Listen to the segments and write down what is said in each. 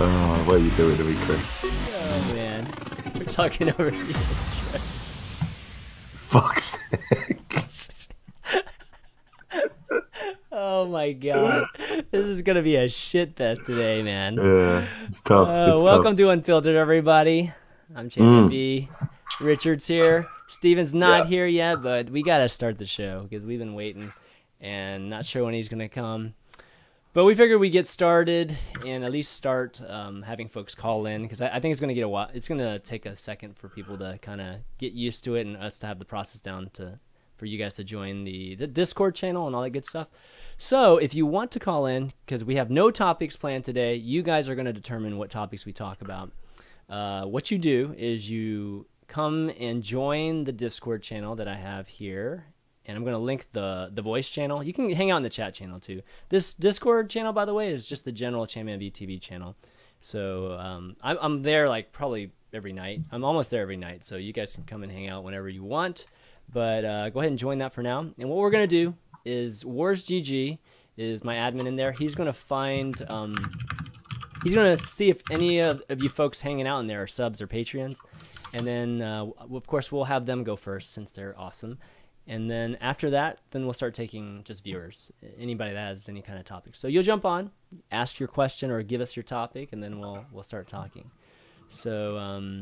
Oh, what are you doing to me, Chris? Oh man, we're talking over the intro. Fuck's sake. Oh my god, this is gonna be a shit fest today, man. Yeah, it's tough. Welcome to Unfiltered, everybody. I'm ChanManV. Richard's here. Steven's not here yet, but we gotta start the show because we've been waiting and not sure when he's gonna come. But we figured we'd get started and at least start having folks call in because I think it's gonna get a while. It's gonna take a second for people to kind of get used to it and us to have the process down for you guys to join the Discord channel and all that good stuff. So if you want to call in, because we have no topics planned today, you guys are gonna determine what topics we talk about. What you do is you come and join the Discord channel that I have here. And I'm going to link the voice channel. You can hang out in the chat channel too. This Discord channel, by the way, is just the general ChanManV TV channel. So I'm there like probably every night. I'm almost there every night. So you guys can come and hang out whenever you want. But go ahead and join that for now. And what we're going to do is WarsGG is my admin in there. He's going to find... he's going to see if any of you folks hanging out in there are subs or Patreons. And then, of course, we'll have them go first since they're awesome. And then after that, then we'll start taking just viewers, anybody that has any kind of topic. So you'll jump on, ask your question or give us your topic, and then we'll start talking. So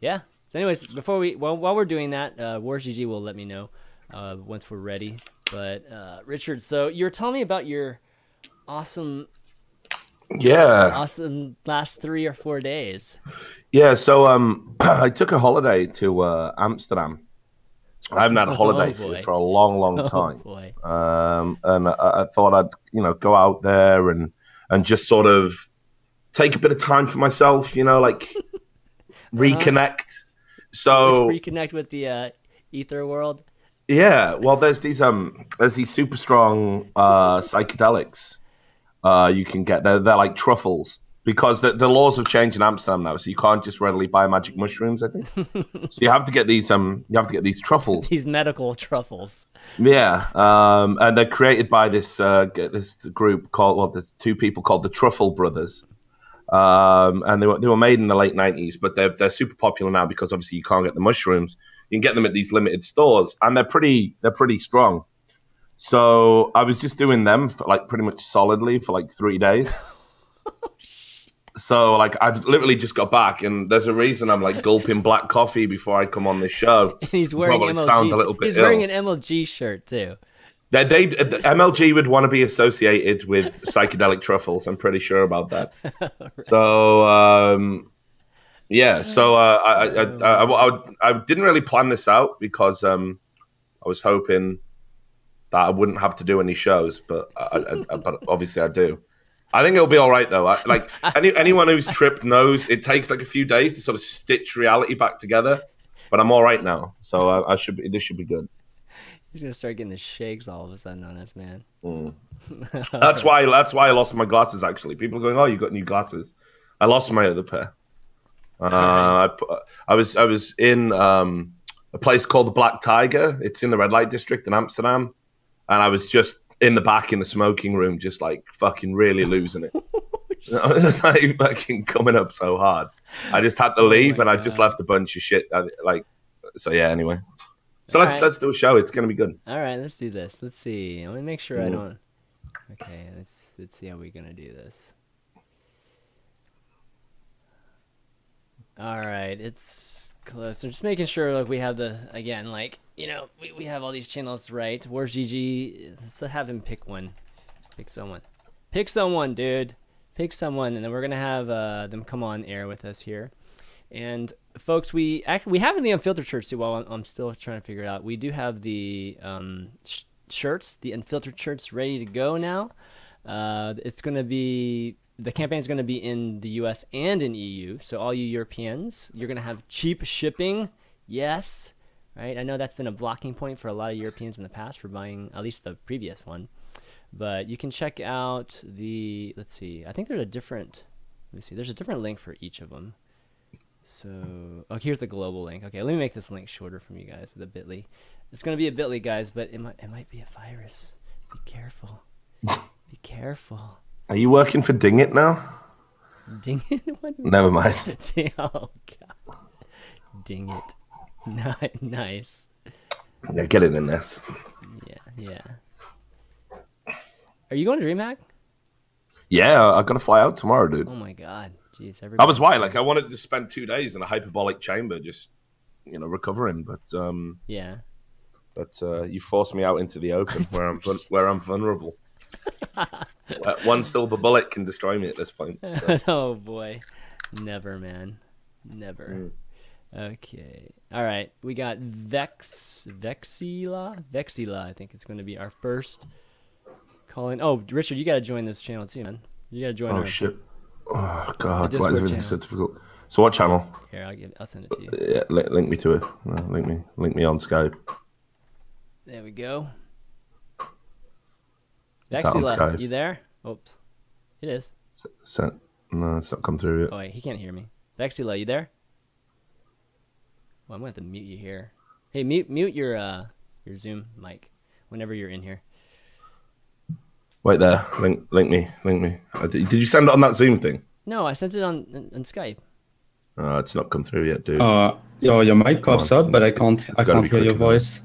yeah. So anyways, while we're doing that, WarsGG will let me know once we're ready. But Richard, so you're telling me about your awesome last 3 or 4 days. Yeah. So I took a holiday to Amsterdam. I haven't had a holiday for a long time. And I thought I'd, go out there and just sort of take a bit of time for myself, like reconnect. So reconnect with the ether world. Yeah. Well, there's these super strong psychedelics you can get. They're like truffles. Because the laws have changed in Amsterdam now, so you can't just readily buy magic mushrooms, I think. So you have to get these truffles. These medical truffles. Yeah, and they're created by this group called there's 2 people called the Truffle Brothers, and they were made in the late 90s, but they're super popular now because obviously you can't get the mushrooms. You can get them at these limited stores, and they're pretty strong. So I was just doing them for pretty much solidly for 3 days. So I've literally just got back, and there's a reason I'm gulping black coffee before I come on this show. And he's wearing MLG. He's wearing an MLG shirt too. MLG would want to be associated with psychedelic truffles. I'm pretty sure about that. Right. So yeah. So I didn't really plan this out because I was hoping that I wouldn't have to do any shows, but but obviously I do. I think it'll be all right, though. Anyone who's tripped knows it takes a few days to sort of stitch reality back together. But I'm all right now, so this should be good. He's gonna start getting the shakes all of a sudden on us, man. That's why I lost my glasses. Actually, people are going, "Oh, you got new glasses." I lost my other pair. I was in a place called the Black Tiger. It's in the red light district in Amsterdam, and I was just in the back in the smoking room, just fucking really losing it. Fucking coming up so hard. I just had to leave, and I just left a bunch of shit. So yeah. Anyway, so let's do a show. It's gonna be good. All right, let's do this. Let's see. Let me make sure I don't. Okay, let's see how we're gonna do this. All right, it's close. So just making sure we have the we have all these channels right. WarsGG, let's have him pick one. Pick someone, dude. Pick someone, and then we're gonna have them come on air with us here. And folks, we have in the Unfiltered shirts too. While I'm still trying to figure it out, we do have the shirts, the Unfiltered shirts, ready to go now. It's gonna be. The campaign is going to be in the US and in EU. So all you Europeans, you're going to have cheap shipping. Yes. Right. I know that's been a blocking point for a lot of Europeans in the past for buying at least the previous one. But you can check out the, let's see. I think there's a different, there's a different link for each of them. So, here's the global link. Okay, let me make this link shorter from you guys with a bit.ly. It's going to be a bit.ly, guys, but it might be a virus. Be careful. Be careful. Are you working for Ding It now? Ding it. Never mind. Oh god. Ding it. Nice. Yeah, get it in this. Yeah. Are you going to DreamHack? Yeah, I gotta fly out tomorrow, dude. Oh my god. Jeez, I was why, like I wanted to spend 2 days in a hyperbolic chamber, just recovering, but yeah. But you forced me out into the open where I'm vulnerable. One silver bullet can destroy me at this point. So. Oh boy, never, man, never. Okay, all right. We got Vexila. I think it's going to be our first calling. Oh, Richard, you got to join this channel too, man. You got to join. Oh shit! Oh god, why is Discord everything so difficult? So what channel? Here, I'll send it to you. Yeah, link me to it. Link me on Skype. There we go. Is that on Vexila, Skype? you there? Oops. It is. No, it's not come through yet. Oh wait, he can't hear me. Vexila, you there? Well, I'm gonna have to mute you here. Hey, mute your Zoom mic whenever you're in here. Wait there. Link me. Did you send it on that Zoom thing? No, I sent it on Skype. It's not come through yet, dude. So your mic pops up, but I can't hear your voice.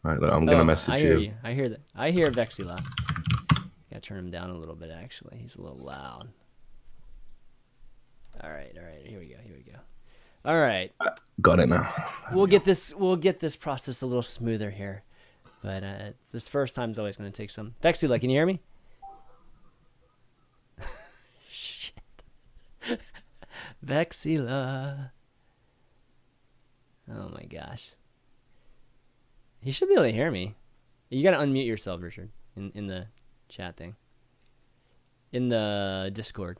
Right, look, I'm gonna message I hear you. I hear that. I hear Vexila. Gotta turn him down a little bit. Actually, he's a little loud. All right. Here we go. All right. Got it now. We'll get this process a little smoother here, but this first time's always going to take some. Vexila, can you hear me? Shit. Vexila. Oh my gosh. He should be able to hear me. You got to unmute yourself, Richard, in the chat thing. In the Discord.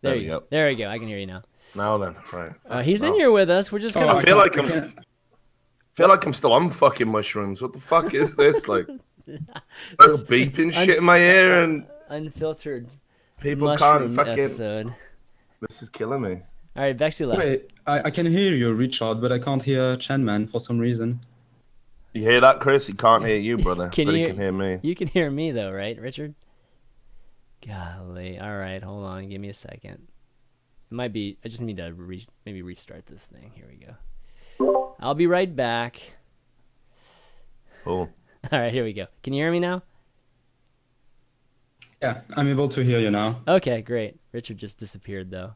There you go. There we go. I can hear you now. Now then, right. He's in here with us. We're just gonna. I feel like I'm still on fucking mushrooms. What the fuck is this? Like beeping shit in my ear and unfiltered. People can't fucking. Episode. This is killing me. All right, Vexila. Wait, I can hear you, Richard, but I can't hear ChanMan for some reason. You hear that, Chris? He can't hear you, brother. He can hear me. You can hear me though, right, Richard? Golly. All right, hold on. Give me a second. It might be. I just need to maybe restart this thing. Here we go. I'll be right back. Cool. All right, here we go. Can you hear me now? Yeah, I'm able to hear you now. Okay, great. Richard just disappeared though.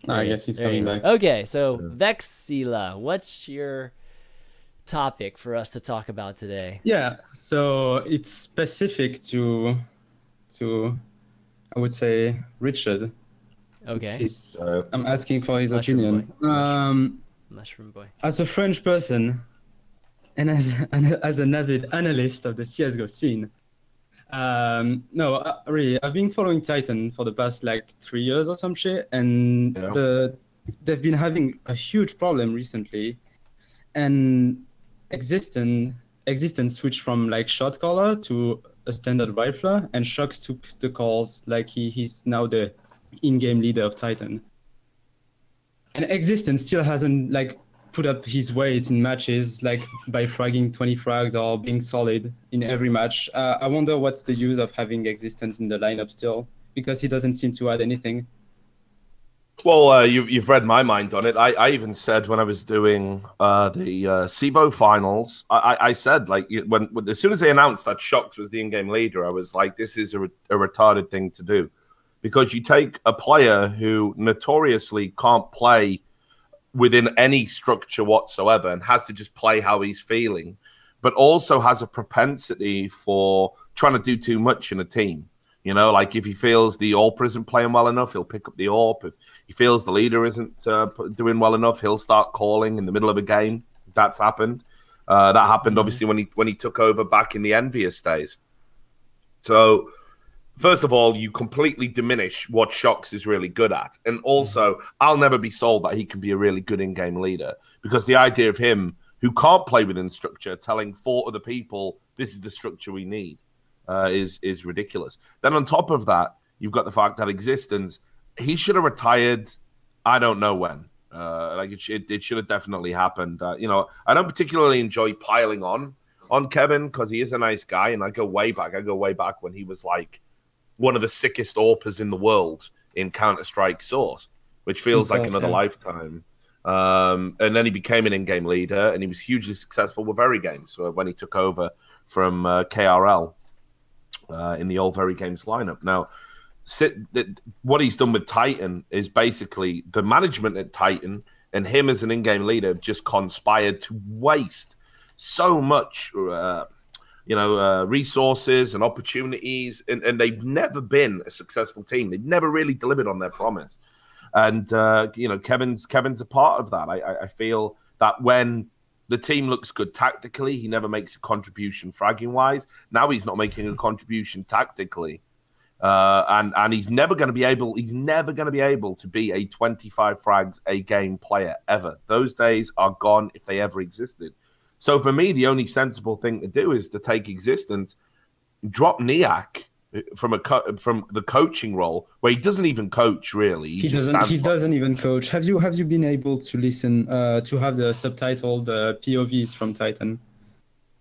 I guess he's coming back. Okay, so Vexila, what's your topic for us to talk about today? Yeah, so it's specific to I would say Richard. Okay. I'm asking for his Mushroom opinion. Mushroom boy. As a French person and as an avid analyst of the CSGO scene, really, I've been following Titan for the past like 3 years or some shit, and they've been having a huge problem recently, and Existence switched from like shot caller to a standard rifler, and Shox took the calls. Like he's now the in-game leader of Titan, and Existence still hasn't like put up his weight in matches, like by fragging 20 frags or being solid in every match. I wonder what's the use of having Existence in the lineup still, because he doesn't seem to add anything. Well, you've read my mind on it. I even said when I was doing the SIBO finals, I said like when as soon as they announced that Shox was the in-game leader, I was like, this is a retarded thing to do, because you take a player who notoriously can't play within any structure whatsoever and has to just play how he's feeling, but also has a propensity for trying to do too much in a team. You know, like if he feels the AWP isn't playing well enough, he'll pick up the AWP. If he feels the leader isn't doing well enough, he'll start calling in the middle of a game. That's happened. That happened obviously when he took over back in the Envious days. So, first of all, you completely diminish what Shox is really good at. And also, I'll never be sold that he can be a really good in-game leader, because the idea of him, who can't play within structure, telling 4 other people, this is the structure we need, is ridiculous. Then on top of that, you've got the fact that Existence, he should have retired, I don't know when. Like it should have definitely happened. You know, I don't particularly enjoy piling on on Kevin because he is a nice guy, and I go way back. I go way back when he was like one of the sickest AWPers in the world in Counter-Strike Source, which feels like another lifetime. And then he became an in-game leader, and he was hugely successful with Very Games when he took over from KRL in the old Very Games lineup. Now, what he's done with Titan is basically the management at Titan and him as an in-game leader have just conspired to waste so much resources and opportunities, and they've never been a successful team. They've never really delivered on their promise. And, Kevin's a part of that. I feel that when the team looks good tactically, he never makes a contribution fragging-wise. Now he's not making a contribution tactically. And he's never going to be able to be a 25 frags a game player ever. Those days are gone if they ever existed. So for me, the only sensible thing to do is to take Existence, drop Niak from the coaching role, where he doesn't even coach really. He doesn't even coach. Have you been able to listen to have the subtitled POVs from Titan?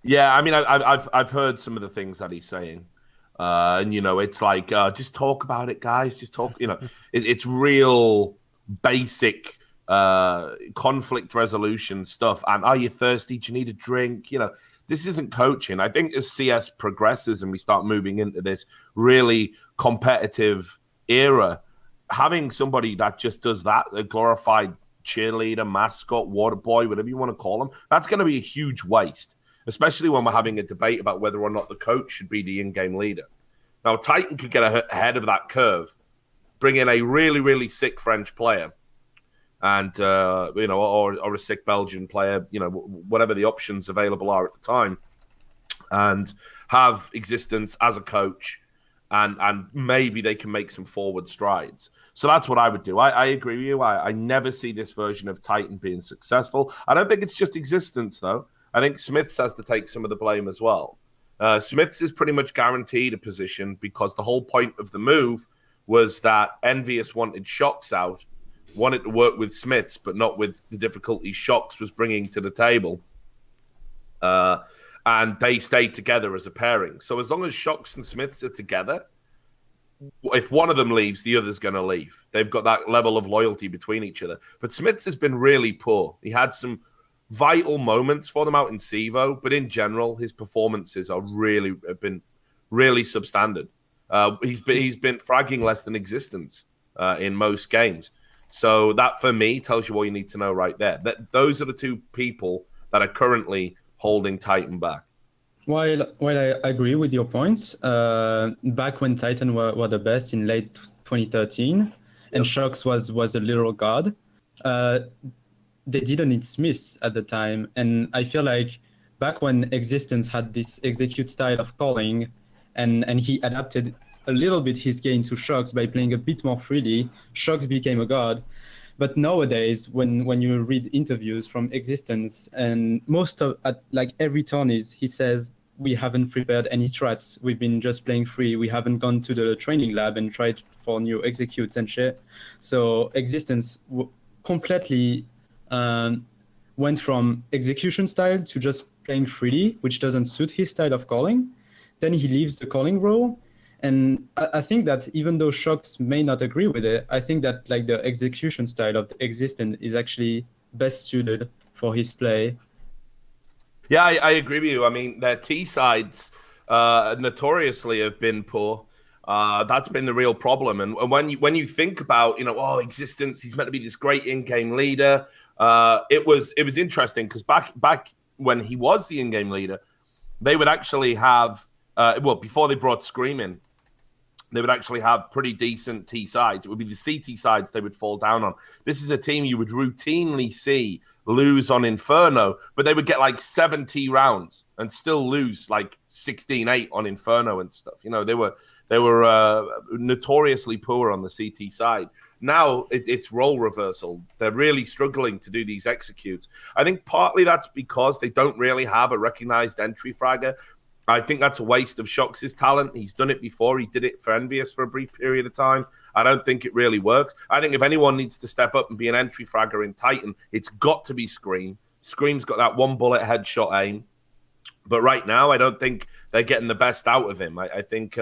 Yeah, I mean, I've heard some of the things that he's saying, and it's like just talk about it, guys. Just talk. It's real basic conflict resolution stuff. And are you thirsty? Do you need a drink? This isn't coaching. I think as CS progresses and we start moving into this really competitive era, having somebody that just does that, a glorified cheerleader, mascot, water boy, whatever you want to call them, that's going to be a huge waste, especially when we're having a debate about whether or not the coach should be the in-game leader. Now, Titan could get ahead of that curve, bring in a really, really sick French player, and or a sick Belgian player, whatever the options available are at the time, and have Existence as a coach, and maybe they can make some forward strides. So that's what I would do. I agree with you. I never see this version of Titan being successful. I don't think it's just Existence, though. I think Smiths has to take some of the blame as well. Smiths is pretty much guaranteed a position because the whole point of the move was that Envious wanted Shocks out, wanted to work with Smiths, but not with the difficulty Shocks was bringing to the table. And they stayed together as a pairing. So as long as Shocks and Smiths are together, if one of them leaves, the other's going to leave. They've got that level of loyalty between each other. But Smiths has been really poor. He had some vital moments for them out in Civo, but in general, his performances have been really substandard. He's been fragging less than Existence in most games. So that, for me, tells you all you need to know right there. That those are the two people that are currently holding Titan back. While I agree with your points, back when Titan were the best in late 2013, and Shocks was a literal god, they didn't need Smiths at the time. And I feel like back when Existence had this execute style of calling, and he adapted a little bit his game to Shocks by playing a bit more freely, Shocks became a god. But nowadays, when you read interviews from Existence, and every turn he says, we haven't prepared any strats. We've been just playing free. We haven't gone to the training lab and tried for new executes and shit. So Existence completely went from execution style to just playing freely, which doesn't suit his style of calling. Then he leaves the calling role. And I think that even though Shocks may not agree with it, I think that the execution style of the Existence is actually best suited for his play. Yeah, I agree with you. I mean, their T-sides notoriously have been poor. That's been the real problem. And when you think about, Existence, he's meant to be this great in-game leader. It was interesting because back when he was the in-game leader, they would actually have, before they brought Scream in, they would actually have pretty decent T-sides. It would be the CT sides they would fall down on. This is a team you would routinely see lose on Inferno, but they would get 70 rounds and still lose 16-8 on Inferno and stuff. They were notoriously poor on the CT side. Now it's role reversal. They're really struggling to do these executes. I think partly that's because they don't really have a recognized entry fragger. I think that's a waste of Shocks' talent. He's done it before. He did it for Envious for a brief period of time. I don't think it really works. I think if anyone needs to step up and be an entry fragger in Titan, it's got to be Scream. Scream's got that one bullet headshot aim. But right now, I don't think they're getting the best out of him. I think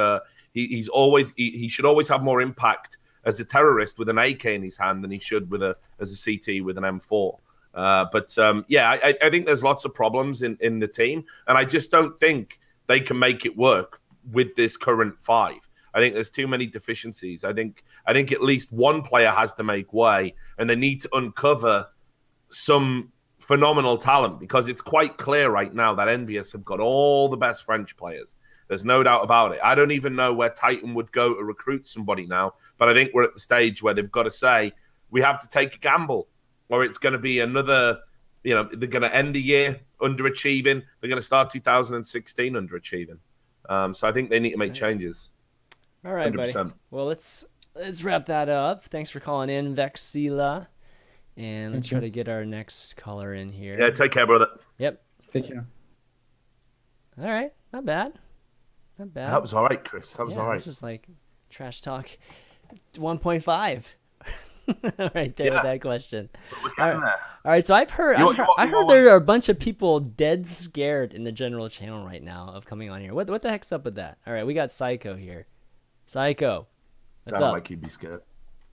he should always have more impact as a terrorist with an AK in his hand than he should as a CT with an M4. I think there's lots of problems in the team, and I just don't think they can make it work with this current 5. I think there's too many deficiencies. I think at least one player has to make way, and they need to uncover some phenomenal talent, because it's quite clear right now that Envious have got all the best French players. There's no doubt about it. I don't even know where Titan would go to recruit somebody now, but I think we're at the stage where they've got to say, we have to take a gamble, or it's going to be another, they're going to end the year underachieving. They're going to start 2016 underachieving. So I think they need to make changes. All right, 100%. buddy. Well, let's wrap that up. Thanks for calling in, Vexila. And let's try to get our next caller in here. Yeah, take care, brother. Yep. Take care. All right. Not bad. Not bad. That was all right, Chris. That was all right. This is like trash talk 1.5 right there with that question. All right. So I heard there are a bunch of people dead scared in the general channel right now of coming on here. What the heck's up with that? All right. We got Psycho here. Psycho. What's Sound up? like he'd be scared.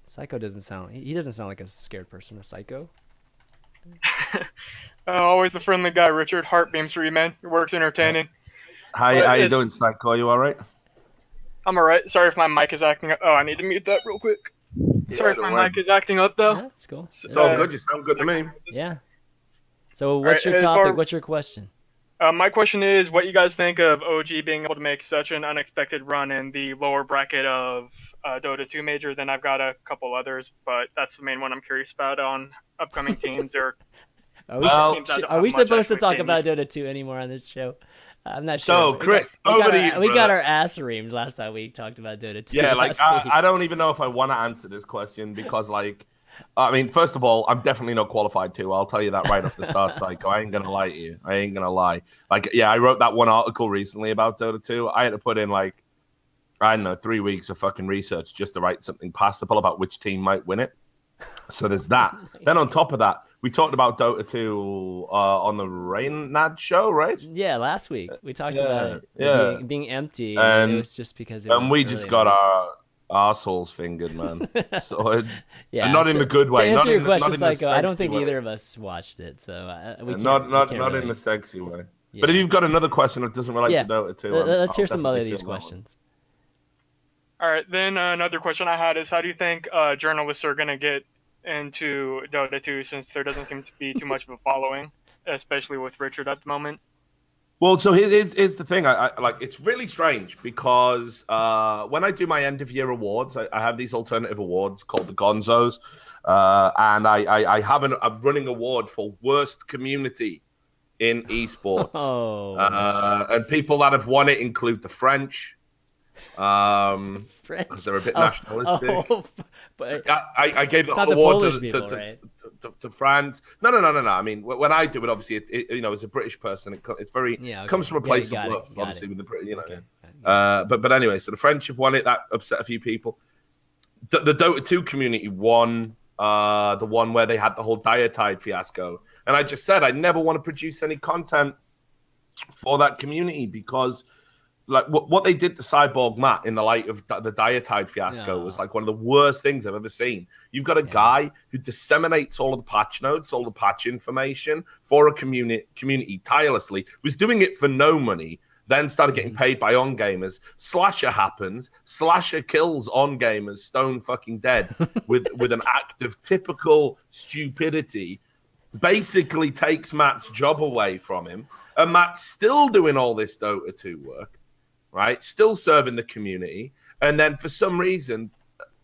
Psycho doesn't sound. He doesn't sound like a scared person. A Psycho. Always a friendly guy, Richard. Heart beams for you, man. Your work's entertaining. How you doing, Psycho? Are you all right? I'm all right. Sorry if my mic is acting up. Oh, I need to mute that real quick. Sorry if my mic is acting up, though. Yeah, that's cool. It's all good. You sound good to me. Yeah. So what's your topic? What's your question? My question is what you guys think of OG being able to make such an unexpected run in the lower bracket of Dota 2 Major. Then I've got a couple others, but that's the main one I'm curious about on upcoming teams. Or are we supposed to talk about Dota 2 anymore on this show? I'm not sure. So, Chris, we got our ass reamed last time we talked about Dota 2. Yeah, I don't even know if I want to answer this question because, I mean, first of all, I'm definitely not qualified to. I'll tell you that right off the start, Psycho. I ain't going to lie to you. I ain't going to lie. I wrote that one article recently about Dota 2. I had to put in, I don't know, 3 weeks of fucking research just to write something passable about which team might win it. So there's that. Then on top of that, we talked about Dota 2 on the Rainad show, right? Yeah, last week. We talked about it being empty. And it was just because it was we just got our assholes fingered, man. So and not in the good way. To answer your question, not Psycho, I don't think either of us watched it, so we can't. Not really... in the sexy way. Yeah. But if you've got another question that doesn't relate to Dota 2, let's hear some other of these questions. All right, then another question I had is, how do you think journalists are going to get into Dota 2 since there doesn't seem to be too much of a following, especially with Richard at the moment? Well, so here's the thing. I it's really strange because when I do my end of year awards, I have these alternative awards called the Gonzos, and I have a running award for worst community in esports. And people that have won it include the French. Because they're a bit nationalistic. But I gave the award to France. No. I mean, when I do it, obviously, as a British person, it's very comes from a place of love, obviously, with the But anyway, so the French have won it. That upset a few people. The Dota 2 community won the one where they had the whole Dietide fiasco, and I just said I never want to produce any content for that community because. What they did to Cyborg Matt in the light of the Dietide fiasco was one of the worst things I've ever seen. You've got a guy who disseminates all of the patch notes, all the patch information for a community tirelessly, was doing it for no money, then started getting paid by on-gamers. Slasher happens. Slasher kills on-gamers stone fucking dead with an act of typical stupidity, basically takes Matt's job away from him, and Matt's still doing all this Dota 2 work. Right, still serving the community, and then for some reason,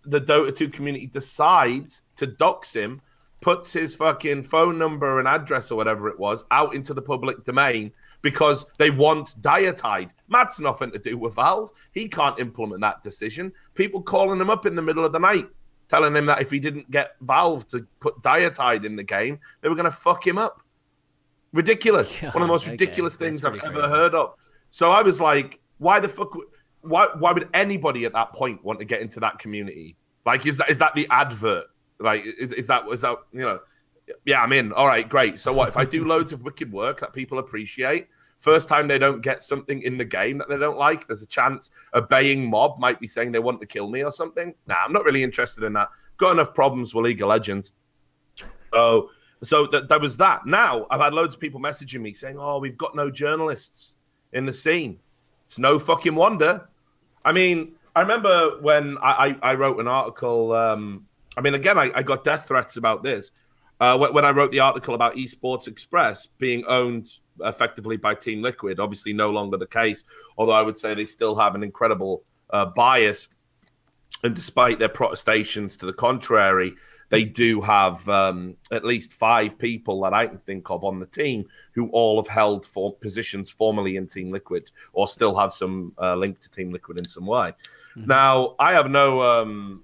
the Dota 2 community decides to dox him, puts his fucking phone number and address or whatever it was out into the public domain because they want Dietide. Matt's nothing to do with Valve. He can't implement that decision. People calling him up in the middle of the night, telling him that if he didn't get Valve to put Dietide in the game, they were going to fuck him up. Ridiculous. One of the most ridiculous things I've ever heard of. So I was like, why the fuck? Why would anybody at that point want to get into that community? Is that the advert? Is that Yeah, I'm in. All right, great. So what if I do loads of wicked work that people appreciate, First time they don't get something in the game that they don't like, there's a chance a baying mob might be saying they want to kill me or something. Nah, I'm not really interested in that. Got enough problems with League of Legends. So that was that. Now, I've had loads of people messaging me saying, oh, we've got no journalists in the scene. It's no fucking wonder. I mean, I remember when I wrote an article. I mean, again, I got death threats about this. When I wrote the article about Esports Express being owned effectively by Team Liquid, obviously no longer the case, although I would say they still have an incredible bias. And despite their protestations to the contrary, they do have at least 5 people that I can think of on the team who all have held positions formerly in Team Liquid or still have some link to Team Liquid in some way. Mm-hmm. Now, I have no,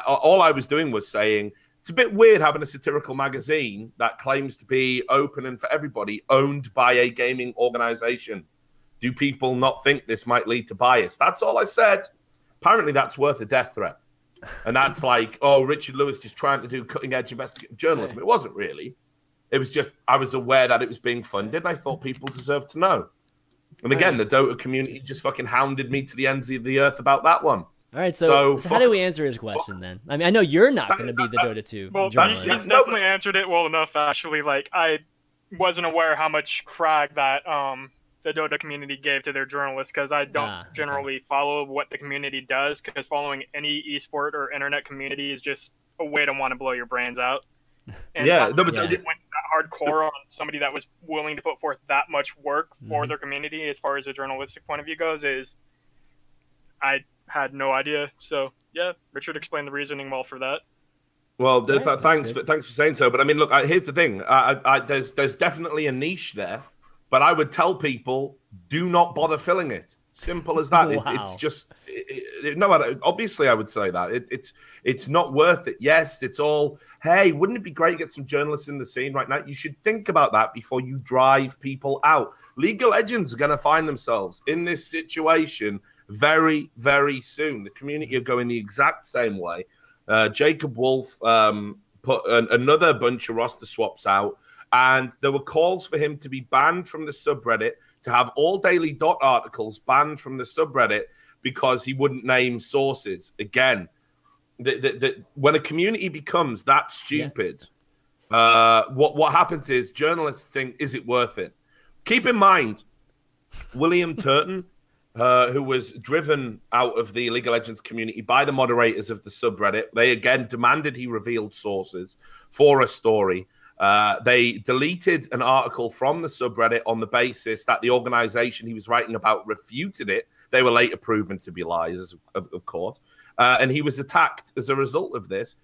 all I was doing was saying, it's a bit weird having a satirical magazine that claims to be open and for everybody, owned by a gaming organization. Do people not think this might lead to bias? That's all I said. Apparently, that's worth a death threat. And that's like, oh, Richard Lewis just trying to do cutting-edge investigative journalism. It wasn't really. It was just, I was aware that it was being funded, and I thought people deserved to know. And again, the Dota community just fucking hounded me to the ends of the earth about that one. All right, so how do we answer his question then? I mean, I know you're not going to be the Dota 2 journalist. He's definitely answered it well enough, actually. Like, I wasn't aware how much crag that the Dota community gave to their journalists, because I don't generally follow what the community does, because following any esport or internet community is just a way to want to blow your brains out. And went that hardcore on somebody that was willing to put forth that much work for their community as far as a journalistic point of view goes is I had no idea. So yeah, Richard explained the reasoning well for that. Well, thanks for saying so. But I mean, look, here's the thing. There's definitely a niche there, but I would tell people, do not bother filling it. Simple as that. Wow. It's just obviously I would say that it's not worth it. Yes, it's all, hey, wouldn't it be great to get some journalists in the scene right now? You should think about that before you drive people out. League of Legends are going to find themselves in this situation very, very soon. The community are going the exact same way. Jacob Wolf put another bunch of roster swaps out, and there were calls for him to be banned from the subreddit, to have all Daily Dot articles banned from the subreddit because he wouldn't name sources. Again, when a community becomes that stupid, what happens is journalists think, is it worth it? Keep in mind, William Turton, who was driven out of the League of Legends community by the moderators of the subreddit. They again demanded he revealed sources for a story. They deleted an article from the subreddit on the basis that the organization he was writing about refuted it. They were later proven to be lies, of course. And he was attacked as a result of this.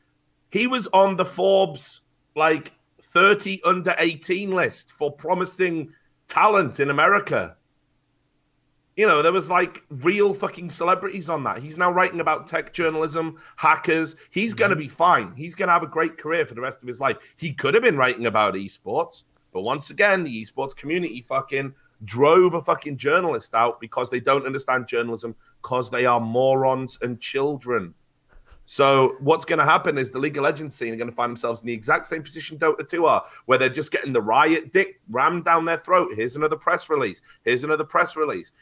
He was on the Forbes, 30 under 18 list for promising talent in America. You know, there was real fucking celebrities on that. He's now writing about tech journalism, hackers. He's going to be fine. He's going to have a great career for the rest of his life. He could have been writing about esports, but once again, the esports community fucking drove a fucking journalist out because they don't understand journalism, because they are morons and children. So what's going to happen is the League of Legends scene are going to find themselves in the exact same position Dota 2 are, where they're just getting the riot dick rammed down their throat. Here's another press release. Here's another press release.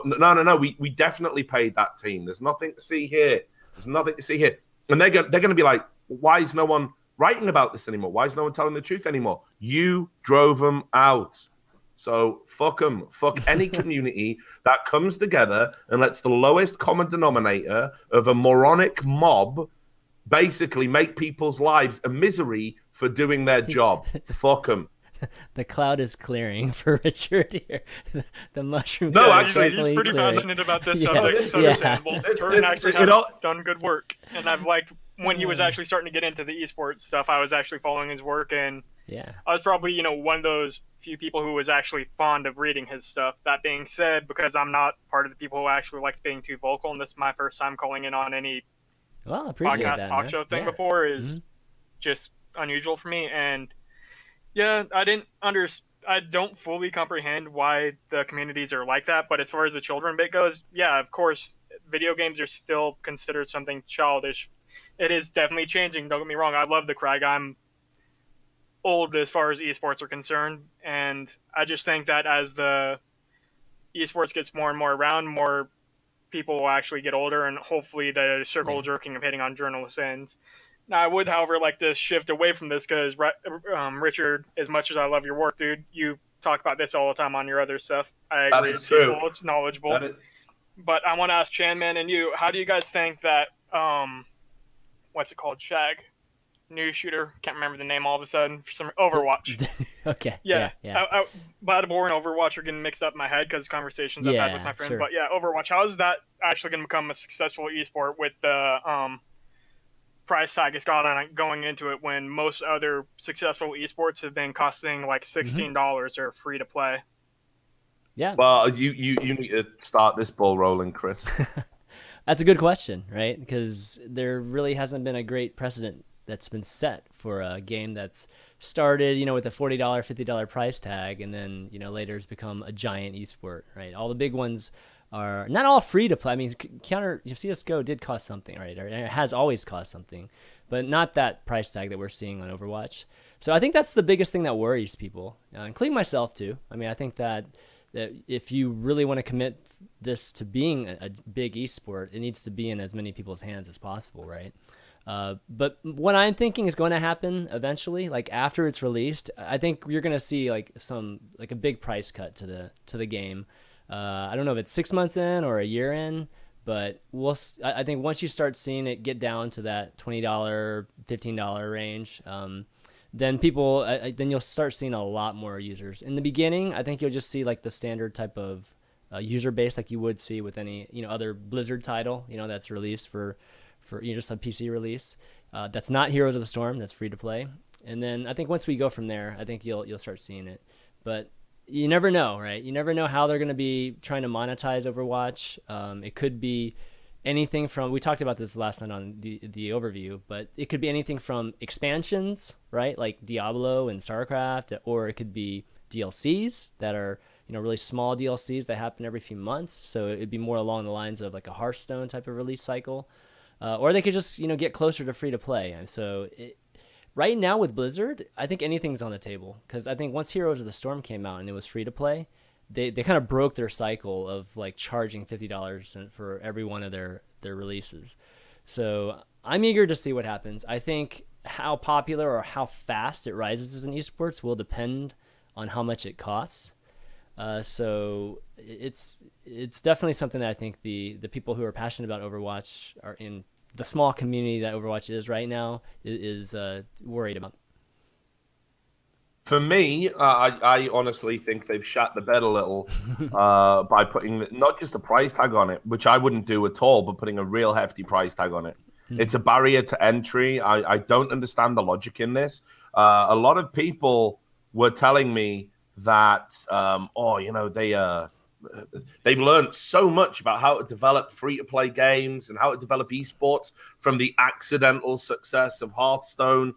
No. We definitely paid that team. There's nothing to see here. There's nothing to see here. And they're going to be like, why is no one writing about this anymore? Why is no one telling the truth anymore? You drove them out. So fuck them. Fuck any community that comes together and lets the lowest common denominator of a moronic mob basically make people's lives a misery for doing their job. Fuck them. The cloud is clearing for Richard here. The mushroom. No, actually, he's pretty passionate about this subject. So understandable. Turton actually has done good work, and I've liked when he was actually starting to get into the esports stuff. I was actually following his work, and I was probably one of those few people who was actually fond of reading his stuff. That being said, because I'm not part of the people who actually likes being too vocal, and this is my first time calling in on any podcast talk show thing before, is just unusual for me. And I don't fully comprehend why the communities are like that, but as far as the children bit goes, of course, video games are still considered something childish. It is definitely changing, don't get me wrong. I love the Crag. I'm old as far as esports are concerned, and I just think that as the esports gets more and more around, more people will actually get older, and hopefully the circle jerking of hitting on journalists ends. Now, I would, however, like to shift away from this because, Richard, as much as I love your work, dude, you talk about this all the time on your other stuff. I agree. It's true. It's knowledgeable. But I want to ask Chanman and you, how do you guys think that, what's it called, Shag? New shooter, can't remember the name all of a sudden, for some Overwatch. Okay. Yeah. Battleborn and Overwatch are getting mixed up in my head because conversations I've had with my friends. Sure. But yeah, Overwatch, how is that actually going to become a successful esport with the price tag it's got on it going into it when most other successful esports have been costing like $16 or free to play? Yeah. Well, you need to start this ball rolling, Chris. That's a good question, right? Because there really hasn't been a great precedent that's been set for a game that's started, with a $40, $50 price tag, and then, later has become a giant esport, right? All the big ones are not all free to play. I mean, CSGO did cost something, right? Or it has always cost something, but not that price tag that we're seeing on Overwatch. So I think that's the biggest thing that worries people, including myself too. I mean, I think that if you really want to commit this to being a big esport, it needs to be in as many people's hands as possible, right? But what I'm thinking is going to happen eventually, like after it's released, I think you're going to see like a big price cut to the game. I don't know if it's 6 months in or a year in, but I think once you start seeing it get down to that $20, $15 range, then then you'll start seeing a lot more users. In the beginning, I think you'll just see like the standard type of user base like you would see with any other Blizzard title that's released for just a PC release. That's not Heroes of the Storm. That's free to play. And then I think once we go from there, I think you'll start seeing it. But you never know, right? You never know how they're going to be trying to monetize Overwatch. It could be anything from, we talked about this last night on the overview, but it could be anything from expansions, right? Like Diablo and StarCraft, or it could be DLCs that are, really small DLCs that happen every few months. So it'd be more along the lines of like a Hearthstone type of release cycle. Or they could just, get closer to free to play. And so right now with Blizzard, I think anything's on the table, because I think once Heroes of the Storm came out and it was free to play, they kind of broke their cycle of like charging $50 for every one of their releases. So I'm eager to see what happens. I think how popular or how fast it rises as an esports will depend on how much it costs. So it's definitely something that I think the people who are passionate about Overwatch are in the small community that Overwatch is right now is worried about. For me, I honestly think they've shot the bed a little by putting not just a price tag on it, which I wouldn't do at all, but putting a real hefty price tag on it. It's a barrier to entry. I don't understand the logic in this. A lot of people were telling me that, they've learned so much about how to develop free-to-play games and how to develop esports from the accidental success of Hearthstone.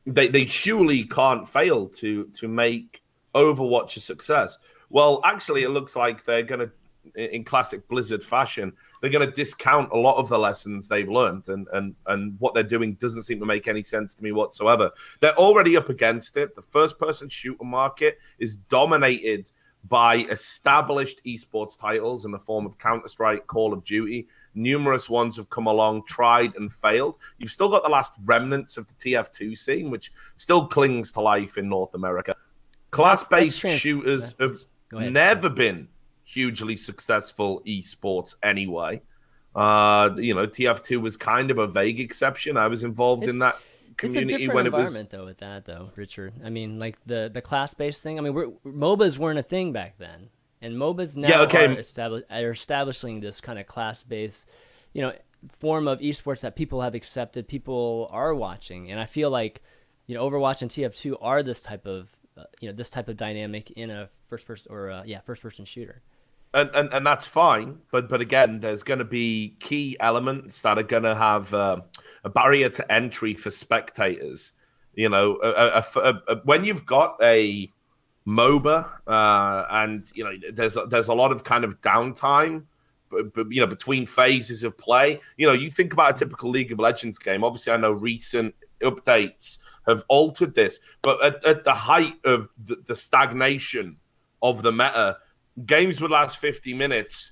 They surely can't fail to make Overwatch a success. Well, actually, it looks like they're going to, in classic Blizzard fashion, they're going to discount a lot of the lessons they've learned, and what they're doing doesn't seem to make any sense to me whatsoever. They're already up against it. The first-person shooter market is dominated by established esports titles in the form of Counter-Strike, Call of Duty. Numerous ones have come along, tried and failed. You've still got the last remnants of the TF2 scene, which still clings to life in North America. Class-based shooters have never been hugely successful esports anyway. TF2 was kind of a vague exception. I was involved in that community. It's a different environment, though, with that, though, Richard. I mean, like the class-based thing. I mean, MOBAs weren't a thing back then, and MOBAs now are establishing this kind of class-based, form of esports that people have accepted, people are watching, and I feel like, Overwatch and TF2 are this type of, this type of dynamic in a first-person shooter. And that's fine, but again, there's going to be key elements that are going to have a barrier to entry for spectators. When you've got a MOBA, and there's a lot of kind of downtime, between phases of play. You think about a typical League of Legends game. Obviously, I know recent updates have altered this. But at the height of the stagnation of the meta, games would last 50 minutes.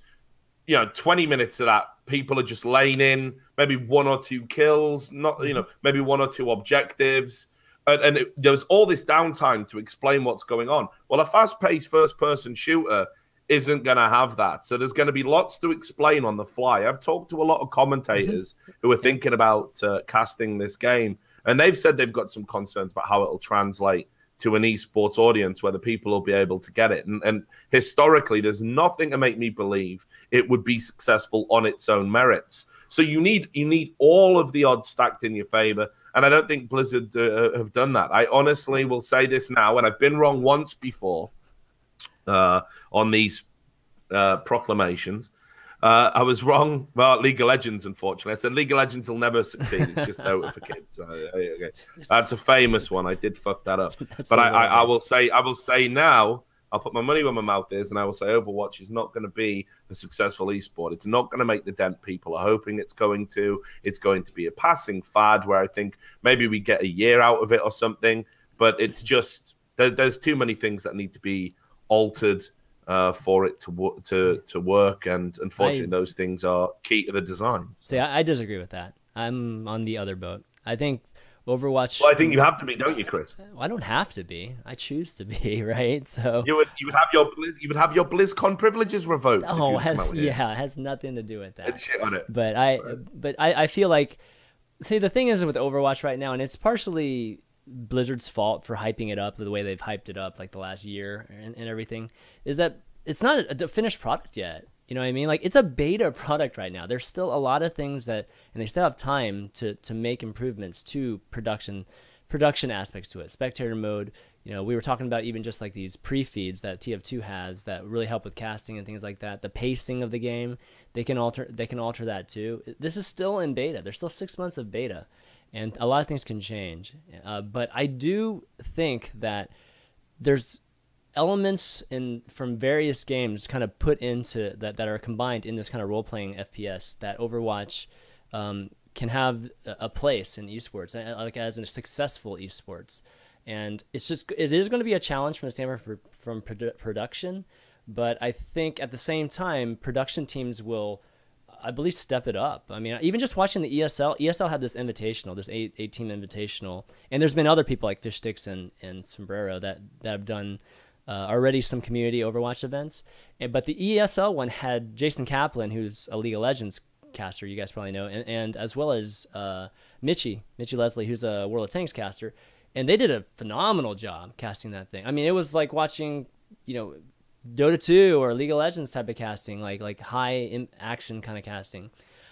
20 minutes of that, people are just laying in, maybe 1 or 2 kills, not maybe 1 or 2 objectives. And there's all this downtime to explain what's going on. Well, a fast-paced first-person shooter isn't going to have that. So there's going to be lots to explain on the fly. I've talked to a lot of commentators who are thinking about casting this game, and they've said they've got some concerns about how it'll translate to an esports audience, whether people will be able to get it. And historically, there's nothing to make me believe it would be successful on its own merits. So you need all of the odds stacked in your favor, and I don't think Blizzard have done that. I honestly will say this now, and I've been wrong once before on these proclamations. I was wrong about League of Legends, unfortunately. I said League of Legends will never succeed. It's just Dota for kids. Okay. That's a famous one. I did fuck that up. But I will say now, I'll put my money where my mouth is, and I will say Overwatch is not going to be a successful esport. It's not going to make the dent people are hoping it's going to. It's going to be a passing fad where I think maybe we get a year out of it or something. But it's just there's too many things that need to be altered for it to work, and unfortunately, those things are key to the design. So. See, I disagree with that. I'm on the other boat. I think Overwatch. Well, I think you have to be, don't you, Chris? Well, I don't have to be. I choose to be, right? So you would have your BlizzCon privileges revoked. Oh, it has nothing to do with that. It's shit on it. But I feel like, see, the thing is with Overwatch right now, and it's partially Blizzard's fault for hyping it up the way they've hyped it up like the last year and everything, is that it's not a finished product yet. You know what I mean? Like, it's a beta product right now. There's still a lot of things and they still have time to make improvements to production aspects to it. Spectator mode, we were talking about even just like these pre-feeds that TF2 has that really help with casting and things like that. The pacing of the game, they can alter that too. This is still in beta. There's still 6 months of beta, and a lot of things can change. But I do think that there's elements from various games kind of put into that are combined in this kind of role-playing FPS that Overwatch can have a place in esports, like as a successful esports. And it is going to be a challenge from the standpoint from production, but I think at the same time, production teams will, I believe, step it up. I mean, even just watching the ESL had this invitational, this 8-team invitational, and there's been other people like Fish Sticks and Sombrero that have done already some community Overwatch events. But the ESL one had Jason Kaplan, who's a League of Legends caster, you guys probably know, and as well as Mitchie Leslie, who's a World of Tanks caster. And they did a phenomenal job casting that thing. I mean, it was like watching, Dota 2 or League of Legends type of casting, like high action kind of casting.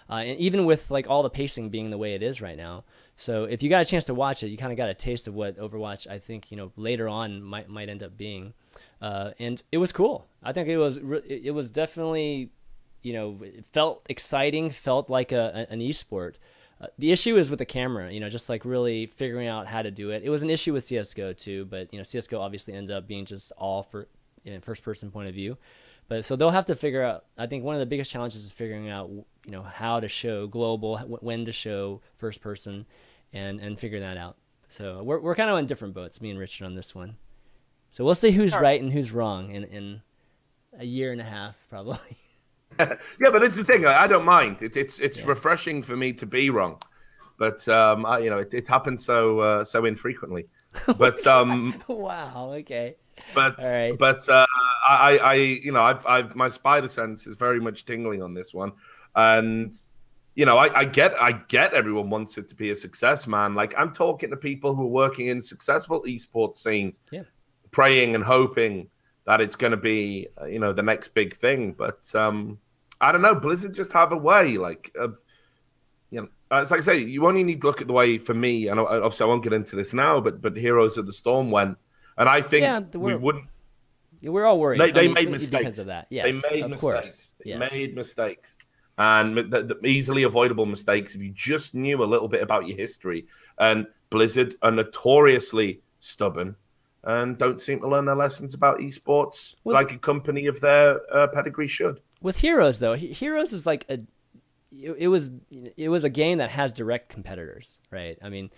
And even with like all the pacing being the way it is right now. So if you got a chance to watch it, you kind of got a taste of what Overwatch, I think, later on might end up being. And it was cool. I think it was definitely, it felt exciting, felt like an esport. The issue is with the camera, just like really figuring out how to do it. It was an issue with CSGO too, but CSGO obviously ended up being just all for first person point of view. But so they'll have to figure out, I think one of the biggest challenges is figuring out, how to show global, when to show first person, and figure that out. So we're kind of on different boats, me and Richard, on this one. So we'll see who's right and who's wrong in a year and a half, probably. Yeah, but it's the thing. I don't mind. It's refreshing for me to be wrong, but it happens so infrequently. But wow, okay. But all right. But I've my spider sense is very much tingling on this one, and I get everyone wants it to be a success, man. Like, I'm talking to people who are working in successful esports scenes, praying and hoping that it's going to be, the next big thing. But I don't know. Blizzard just have a way, it's like I say, you only need to look at the way, for me, and obviously I won't get into this now, but Heroes of the Storm went, and I think we wouldn't. We're all worried. They made mistakes because of that. Yes, they made of mistakes. Course. They yes. made mistakes, and the easily avoidable mistakes if you just knew a little bit about your history. And Blizzard are notoriously stubborn and don't seem to learn their lessons about esports like a company of their pedigree should. With Heroes, though, Heroes is like it was a game that has direct competitors, right? I mean,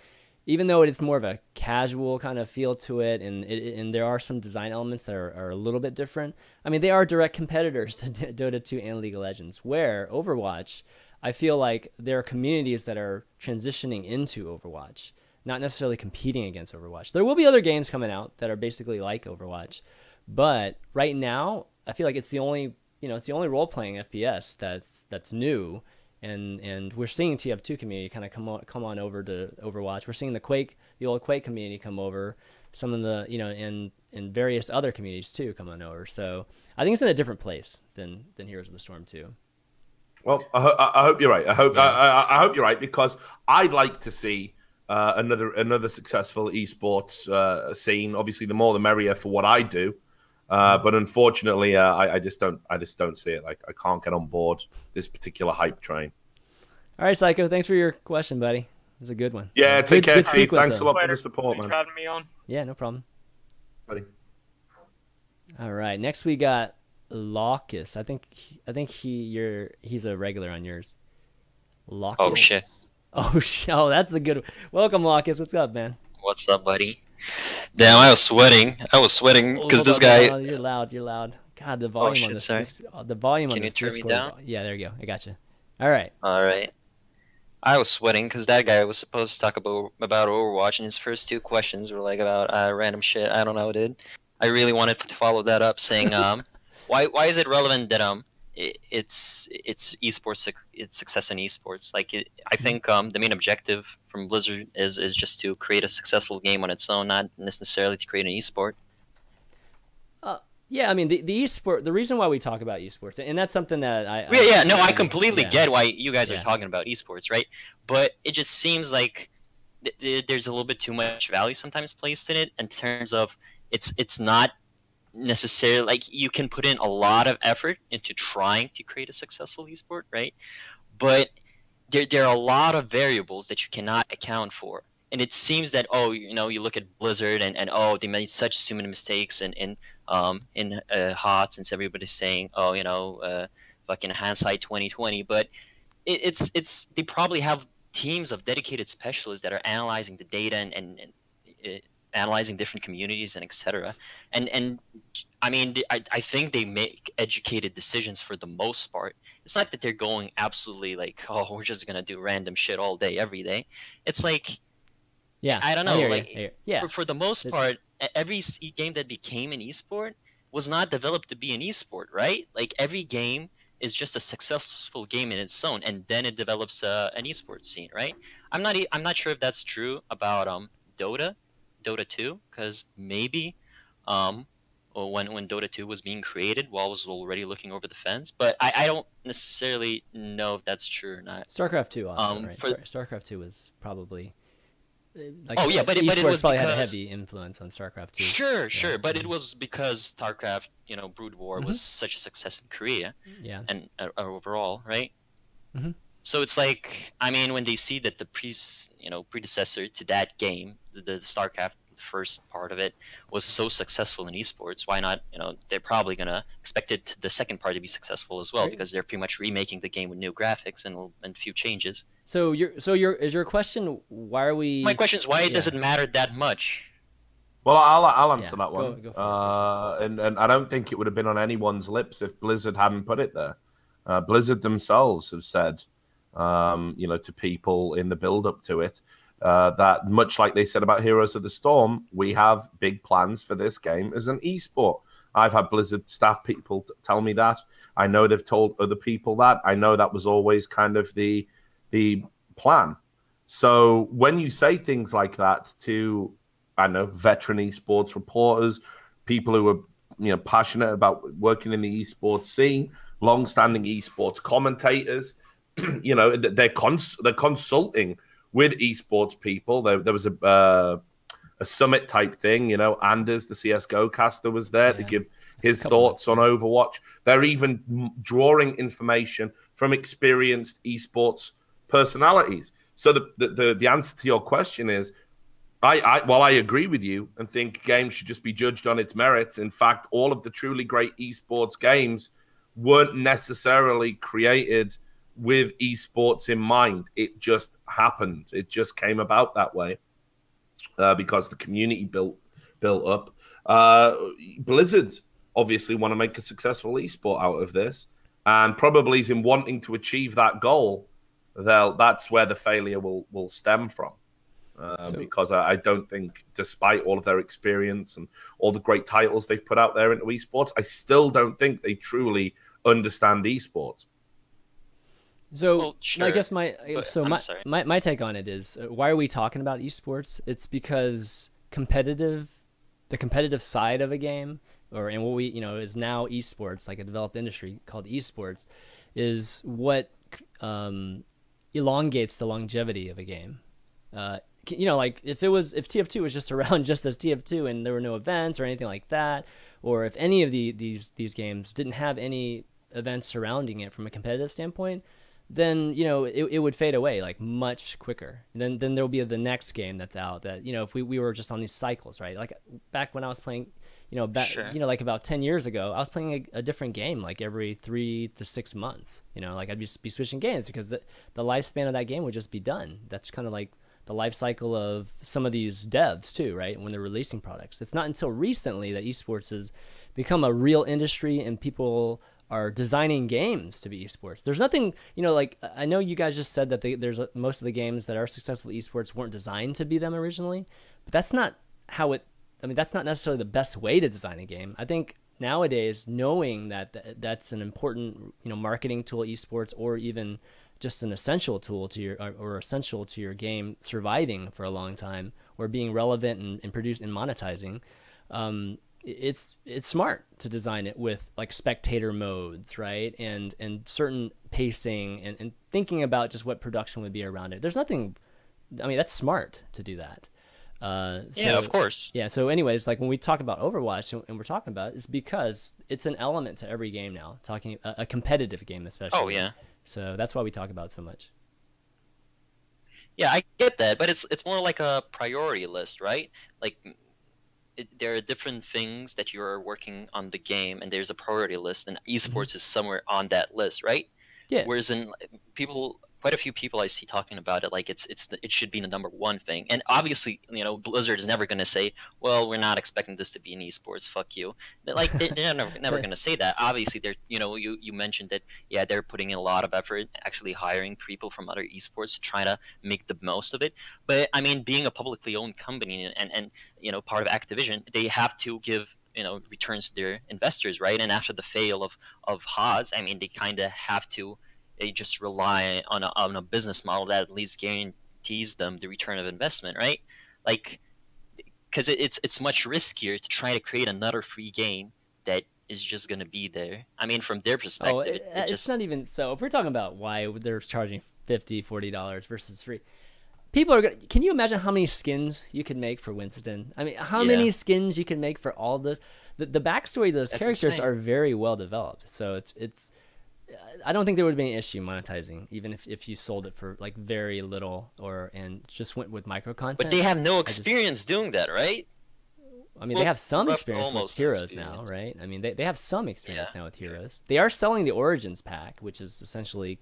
even though it's more of a casual kind of feel to it, and there are some design elements that are a little bit different. I mean, they are direct competitors to Dota 2 and League of Legends, where Overwatch, I feel like there are communities that are transitioning into Overwatch, not necessarily competing against Overwatch. There will be other games coming out that are basically like Overwatch, but right now, I feel like it's the only role-playing FPS that's new. And we're seeing TF2 community kind of come on over to Overwatch. We're seeing the old Quake community come over, some of the and various other communities too come on over. So I think it's in a different place than Heroes of the Storm 2. Well, I hope you're right. I hope you're right, because I'd like to see another successful esports scene. Obviously, the more the merrier for what I do. But unfortunately, I just don't see it. Like, I can't get on board this particular hype train. All right, Psycho. Thanks for your question, buddy. It was a good one. Yeah, take care, Steve. Sequence, thanks a lot for the support, man. Thanks for having me on. Yeah, no problem. Buddy. All right, next we got Locus. I think he's a regular on yours. Locus. Oh shit. Oh, that's the good one. Welcome, Locus. What's up, man? What's up, buddy? Damn, I was sweating because this guy. Oh, you're loud. God, the volume on this. The volume on this. Can you turn me Discord down? Yeah, there you go. I got you. All right. I was sweating because that guy was supposed to talk about Overwatch, and his first two questions were like about random shit. I don't know, dude. I really wanted to follow that up, saying, why is it relevant that it's esports, it's success in esports? Like, I think the main objective from Blizzard is just to create a successful game on its own, not necessarily to create an esport. Yeah, I mean the esport. The reason why we talk about esports, and that's something that I completely get why you guys are talking about esports, right? But it just seems like there's a little bit too much value sometimes placed in it, in terms of it's not necessarily like you can put in a lot of effort into trying to create a successful esport, right? But there are a lot of variables that you cannot account for. And it seems that, you look at Blizzard and they made such too many mistakes in HOT, since everybody's saying, fucking hindsight 2020. But it's they probably have teams of dedicated specialists that are analyzing the data and analyzing different communities and etc. And I mean, I think they make educated decisions for the most part. It's not that they're going absolutely like, oh, we're just gonna do random shit all day every day. It's like, I don't know, for the most part, every game that became an esport was not developed to be an esport, right? Like, every game is just a successful game in its own, and then it develops an esports scene, right? I'm not sure if that's true about Dota 2, because maybe when Dota 2 was being created, WoW was already looking over the fence, but I don't necessarily know if that's true or not. StarCraft 2 also, right? StarCraft 2 was probably but it was probably had a heavy influence on StarCraft 2. Sure, but it was because StarCraft, Brood War was such a success in Korea, and overall, right? So it's like, I mean, when they see that the predecessor to that game, the StarCraft, the first part of it, was so successful in esports, why not? They're probably gonna expect the second part to be successful as well, because they're pretty much remaking the game with new graphics and few changes. So is your question, why are we? My question is, why does it matter that much? Well, I'll answer that one. Go for it. And I don't think it would have been on anyone's lips if Blizzard hadn't put it there. Blizzard themselves have said, to people in the build-up to it, that much like they said about Heroes of the Storm, we have big plans for this game as an esport. I've had Blizzard staff people tell me that. I know they've told other people that. I know that was always kind of the plan. So when you say things like that to, I know, veteran esports reporters, people who are passionate about working in the esports scene, long-standing esports commentators, they're consulting with esports people. There was a summit type thing. Anders, the CS:GO caster, was there to give his thoughts on Overwatch. They're even drawing information from experienced esports personalities. So the answer to your question is, I agree with you and think games should just be judged on its merits. In fact, all of the truly great esports games weren't necessarily created with esports in mind. It just happened. It just came about that way. because the community built up. Blizzard obviously want to make a successful esport out of this, and probably is in wanting to achieve that goal. That's where the failure will stem from. Because I don't think, despite all of their experience and all the great titles they've put out there into esports, I still don't think they truly understand esports. So Well, sure, I guess but my take on it is, why are we talking about esports? It's because the competitive side of a game, and what we is now esports, like a developed industry called esports, is what elongates the longevity of a game. Like if TF2 was just around just as TF2 and there were no events or anything like that, or if any of these games didn't have any events surrounding it from a competitive standpoint, then it would fade away like much quicker. And then there'll be the next game that's out that if we were just on these cycles, right? Like back when I was playing, Sure. like about 10 years ago, I was playing a different game like every 3 to 6 months. Like I'd just be switching games because the lifespan of that game would just be done. That's kind of like the life cycle of some of these devs too, right? When they're releasing products. It's not until recently that esports has become a real industry and people are designing games to be esports. There's nothing, like I know you guys just said that there's most of the games that are successful esports weren't designed to be them originally, but that's not how it. I mean, that's not necessarily the best way to design a game. I think nowadays, knowing that that's an important, marketing tool, esports, or even just an essential tool to your essential to your game surviving for a long time or being relevant and produced and monetizing. It's smart to design it with like spectator modes, right? And certain pacing and thinking about just what production would be around it. There's nothing, I mean, that's smart to do that. Yeah, of course. Yeah. So anyways, like when we talk about Overwatch and we're talking about it, it's because it's an element to every game now, talking a competitive game, especially. Oh, yeah. So that's why we talk about it so much. Yeah, I get that, but it's more like a priority list, right? Like there are different things that you're working on the game, and there's a priority list, and esports is somewhere on that list, right? Yeah. Whereas quite a few people I see talking about it like it should be the #1 thing, and obviously Blizzard is never going to say, well, we're not expecting this to be an esports, fuck you. Like they're never going to say that. Obviously they're you mentioned that, yeah, they're putting in a lot of effort actually hiring people from other esports to try to make the most of it. But I mean, being a publicly owned company and part of Activision, they have to give returns to their investors, right? And after the fail of HOTS, I mean, they kind of have to. They just rely on a business model that at least guarantees them the return of investment, right? Like, because it's much riskier to try to create another free game that is just going to be there. I mean, from their perspective, it's not even so. If we're talking about why they're charging $50-$40 versus free, people are gonna. Can you imagine how many skins you could make for Winston? I mean, how many skins you can make for all this? The backstory of those characters are very well developed. So it's. I don't think there would be an issue monetizing, even if you sold it for like very little and just went with micro content. But they have no experience doing that, right? I mean, they have some experience with Heroes now, right? I mean, they have some experience now with Heroes. They are selling the Origins pack, which is essentially,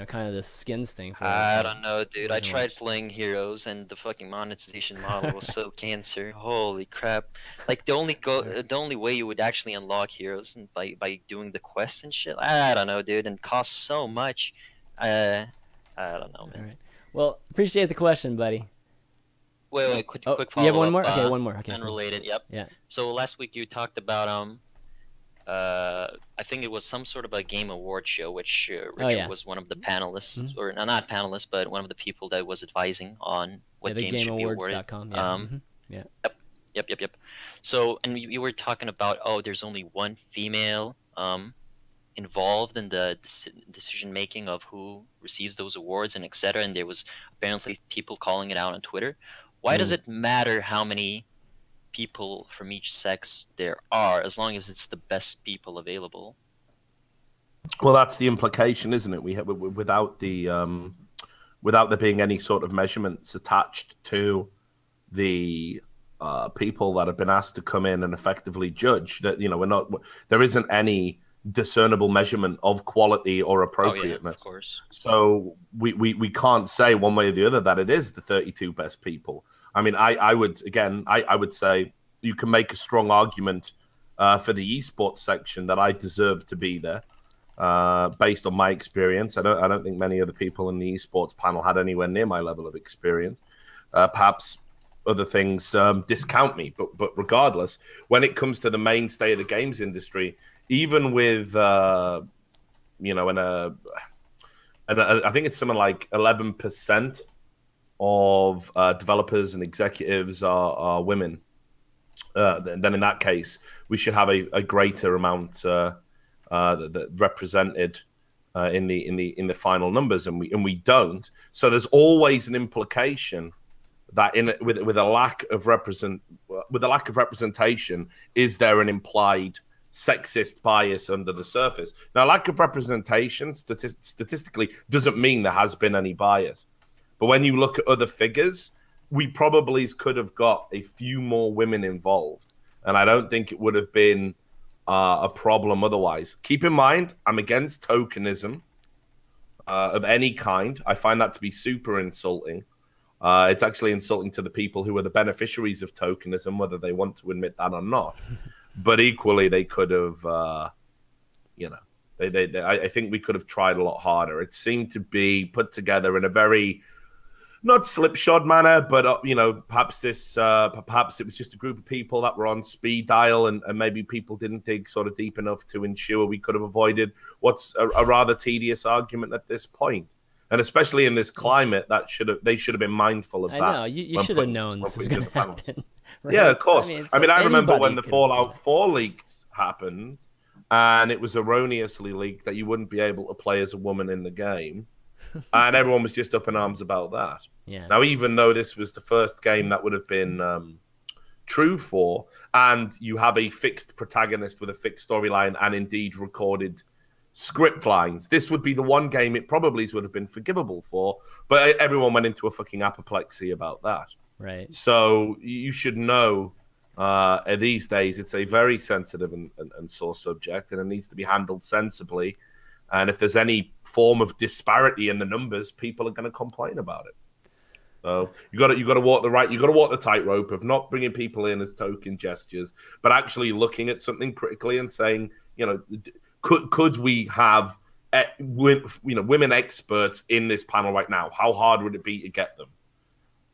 kind of the skins thing. I don't know, dude. I tried playing Heroes, and the fucking monetization model was so cancer. Holy crap! Like the only way you would actually unlock Heroes and by doing the quests and shit. I don't know, dude, and costs so much. I don't know, man. All right. Well, appreciate the question, buddy. Wait, quick follow-up. You have one more? Okay, one more. Okay. Unrelated. Cool. Yep. Yeah. So last week you talked about I think it was some sort of a game award show, which Richard was one of the panelists, or not panelists, but one of the people that was advising on what games should be awarded. Yeah. Yep. So, and you were talking about, there's only one female involved in the decision making of who receives those awards and etc. And there was apparently people calling it out on Twitter. Why does it matter how many people from each sex there are, as long as it's the best people available? Well, that's the implication, isn't it? We have without there being any sort of measurements attached to the people that have been asked to come in and effectively judge. That there isn't any discernible measurement of quality or appropriateness. Of course. So we can't say one way or the other that it is the 32 best people. I mean, I would again, I would say you can make a strong argument for the esports section that I deserve to be there, based on my experience. I don't think many of the people in the esports panel had anywhere near my level of experience. Perhaps other things discount me, but regardless, when it comes to the mainstay of the games industry, even with you know, and I think it's something like 11% of developers and executives are women. Then in that case, we should have a greater amount that represented in the final numbers, and we don't. So there's always an implication that with a lack of representation, is there an implied sexist bias under the surface? Now, lack of representation statistically doesn't mean there has been any bias, but when you look at other figures, we probably could have got a few more women involved, and I don't think it would have been a problem otherwise. Keep in mind, I'm against tokenism of any kind. I find that to be super insulting. It's actually insulting to the people who are the beneficiaries of tokenism, whether they want to admit that or not. But equally, they could have, you know, I think we could have tried a lot harder. It seemed to be put together in a very not slipshod manner, but you know, perhaps it was just a group of people that were on speed dial, and maybe people didn't dig sort of deep enough to ensure we could have avoided what's a rather tedious argument at this point. And especially in this climate, they should have been mindful of that. I know you should have known this was going to happen. Right? Yeah, of course. I mean, I remember when the fall Fallout 4 leaks happened, and it was erroneously leaked that you wouldn't be able to play as a woman in the game. And everyone was just up in arms about that. Yeah. Now, even though this was the first game that would have been true for, and you have a fixed protagonist with a fixed storyline and indeed recorded script lines, this would be the one game it probably would have been forgivable for. But everyone went into a fucking apoplexy about that. Right. So you should know these days it's a very sensitive and sore subject, and it needs to be handled sensibly. And if there's any form of disparity in the numbers, people are going to complain about it. So you got to walk the tightrope of not bringing people in as token gestures, but actually looking at something critically and saying, you know, could we have women experts in this panel right now? How hard would it be to get them?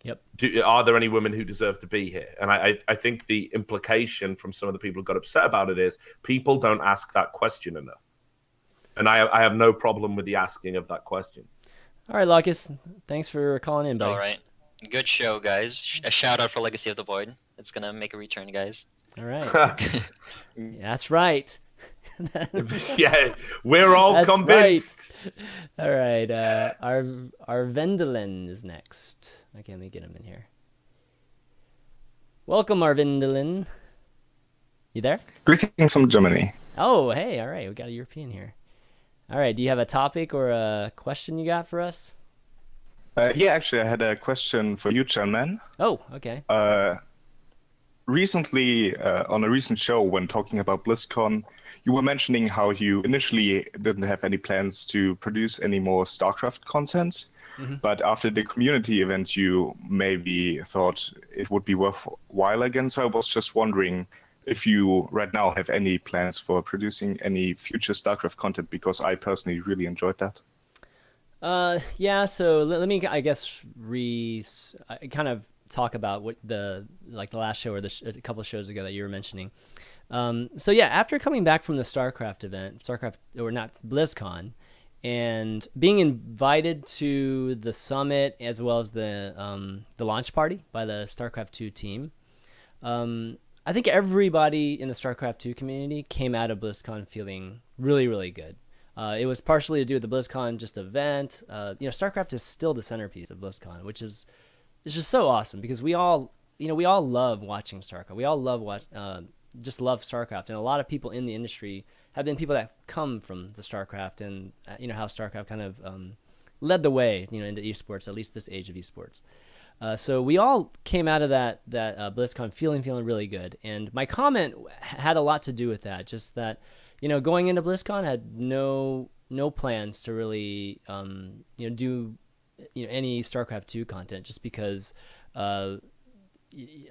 Yep. Are there any women who deserve to be here? And I think the implication from some of the people who got upset about it is people don't ask that question enough. And I have no problem with the asking of that question. All right, Lucas. Thanks for calling in, buddy. All right. Good show, guys. A shout out for Legacy of the Void. It's going to make a return, guys. All right. That's right. Yeah, we're all That's convinced. Right. All right. Our Vendelin is next. Okay, let me get him in here. Welcome, Arvindelin. You there? Greetings from Germany. Oh, hey. All right. We got a European here. All right. Do you have a topic or a question you got for us? Yeah, actually, I had a question for you, ChanManV. Oh, okay. Recently, on a recent show, when talking about BlizzCon, you were mentioning how you initially didn't have any plans to produce any more StarCraft content, but after the community event, you maybe thought it would be worthwhile again. So I was just wondering if you right now have any plans for producing any future StarCraft content, because I personally really enjoyed that. Yeah, so let me, I guess, kind of talk about what the last show or a couple of shows ago that you were mentioning. So yeah, after coming back from the StarCraft event, BlizzCon, and being invited to the summit as well as the launch party by the StarCraft 2 team, I think everybody in the StarCraft 2 community came out of BlizzCon feeling really, really good. It was partially to do with the BlizzCon just event. StarCraft is still the centerpiece of BlizzCon, which is just so awesome because we all love watching StarCraft. We all love just love StarCraft, and a lot of people in the industry have been people that come from the StarCraft, and how StarCraft kind of led the way, into esports, at least this age of esports. So we all came out of that BlizzCon feeling really good, and my comment had a lot to do with that. Just that, going into BlizzCon, I had no plans to really do any StarCraft 2 content, just because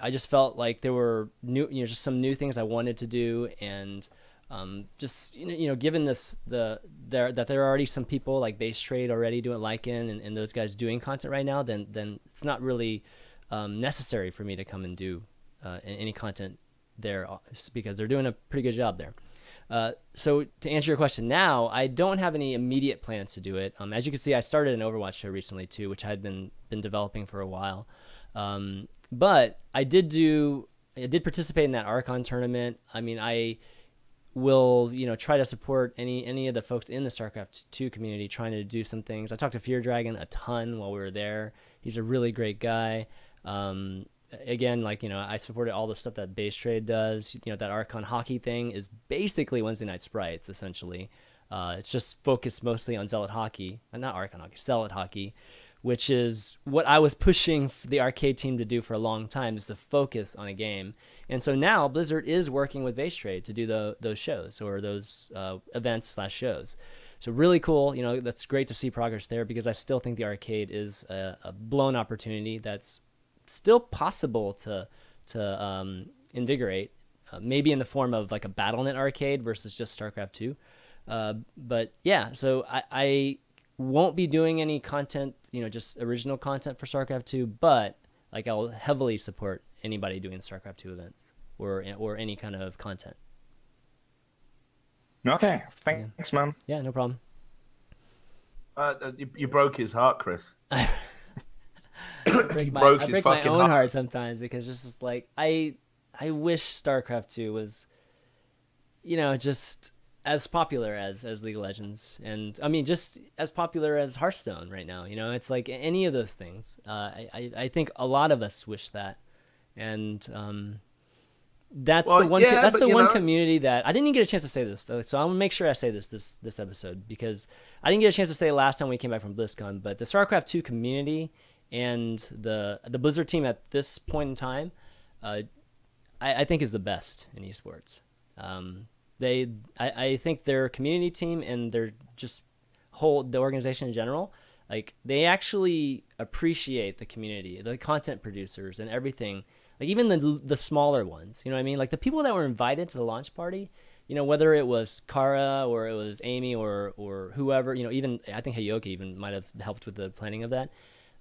I just felt like there were just some new things I wanted to do, and just given that there are already some people like Base Trade already doing Lycan and those guys doing content right now, then it's not really necessary for me to come and do any content there, because they're doing a pretty good job there. So to answer your question now, I don't have any immediate plans to do it. As you can see, I started an Overwatch show recently too, which I had been developing for a while. But I did participate in that Archon tournament. I mean, I will, try to support any of the folks in the StarCraft 2 community trying to do some things. I talked to Fear Dragon a ton while we were there. He's a really great guy. Again, I supported all the stuff that Base Trade does. That Archon hockey thing is basically Wednesday Night Sprites, essentially. It's just focused mostly on Zealot hockey, not Archon hockey, Zealot hockey, which is what I was pushing the arcade team to do for a long time, is to focus on a game. And so now Blizzard is working with Base Trade to do those shows, or those events/shows. So really cool. That's great to see progress there, because I still think the arcade is a blown opportunity that's still possible to invigorate, maybe in the form of like a BattleNet arcade versus just StarCraft 2. But yeah, so I won't be doing any content, just original content for StarCraft 2, but I'll heavily support anybody doing StarCraft 2 events or any kind of content. Okay, thanks, man. Yeah, no problem. You broke his heart, Chris. I break my own heart sometimes, because it's just like I wish StarCraft 2 was, just as popular as League of Legends, and I mean just as popular as Hearthstone right now. It's like any of those things. I think a lot of us wish that, and that's the one community that I didn't even get a chance to say this though. So I'm gonna make sure I say this episode, because I didn't get a chance to say it last time we came back from BlizzCon. But the StarCraft 2 community and the Blizzard team at this point in time, I think is the best in esports. I think their community team and their the organization in general, they actually appreciate the community, the content producers and everything. Even the smaller ones, you know what I mean? The people that were invited to the launch party, whether it was Kara or it was Amy or whoever, even I think Hayoki even might have helped with the planning of that.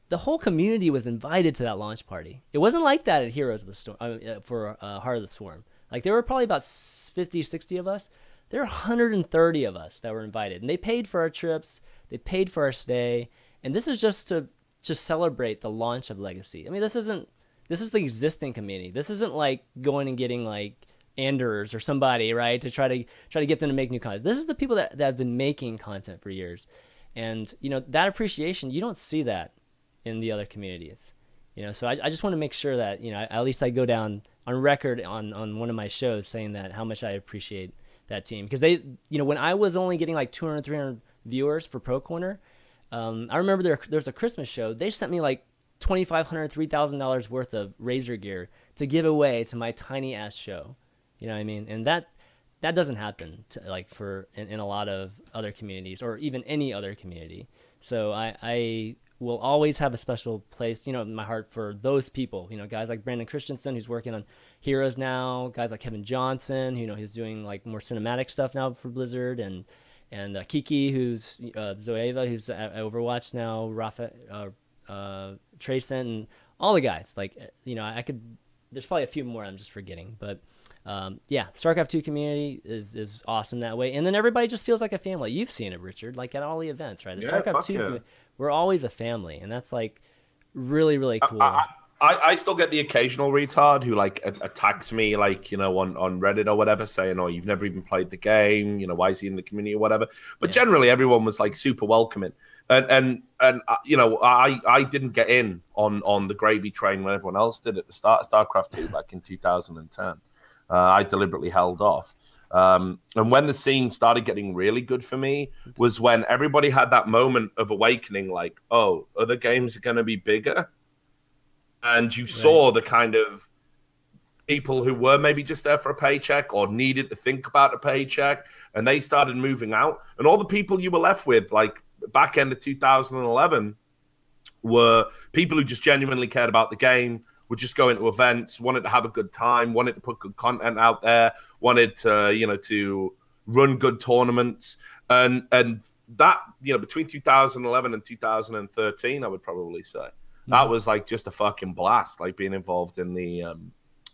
The whole community was invited to that launch party. It wasn't like that at Heroes of the Storm for Heart of the Swarm. There were probably about 50, 60 of us. There were 130 of us that were invited, and they paid for our trips. They paid for our stay, and this is just to celebrate the launch of Legacy. I mean, this is the existing community. This isn't like going and getting Anders or somebody, right, to try to get them to make new content. This is the people that have been making content for years, and that appreciation, you don't see that in the other communities. So I just want to make sure that at least I go down on record on one of my shows saying that how much I appreciate that team, because they, when I was only getting 200, 300 viewers for Pro Corner, I remember there's a Christmas show. They sent me $2,500, $3,000 worth of Razor gear to give away to my tiny ass show. You know what I mean? And that doesn't happen in a lot of other communities, or even any other community. So I will always have a special place, in my heart for those people. Guys like Brandon Christensen, who's working on Heroes now. Guys like Kevin Johnson, who's doing more cinematic stuff now for Blizzard, and Kiki, who's Zoeva, who's at Overwatch now. Rafa, Trayson, and all the guys. I could. There's probably a few more I'm just forgetting, but yeah, StarCraft 2 community is awesome that way, and then everybody just feels like a family. You've seen it, Richard, at all the events, right? The StarCraft 2 community, we're always a family, and that's really, really cool. I still get the occasional retard who attacks me on Reddit or whatever, saying, "Oh, you've never even played the game. Why is he in the community or whatever?" But generally, everyone was super welcoming, and I didn't get in on the gravy train when everyone else did at the start of StarCraft 2 back in 2010. I deliberately held off. And when the scene started getting really good for me was when everybody had that moment of awakening, oh, other games are going to be bigger. And you saw the kind of people who were maybe just there for a paycheck or needed to think about a paycheck, and they started moving out. And all the people you were left with, back end of 2011, were people who just genuinely cared about the game, were just going to events, wanted to have a good time, wanted to put good content out there, wanted to, you know, to run good tournaments. And that, you know, between 2011 and 2013, I would probably say that was like just a fucking blast, like being involved in the,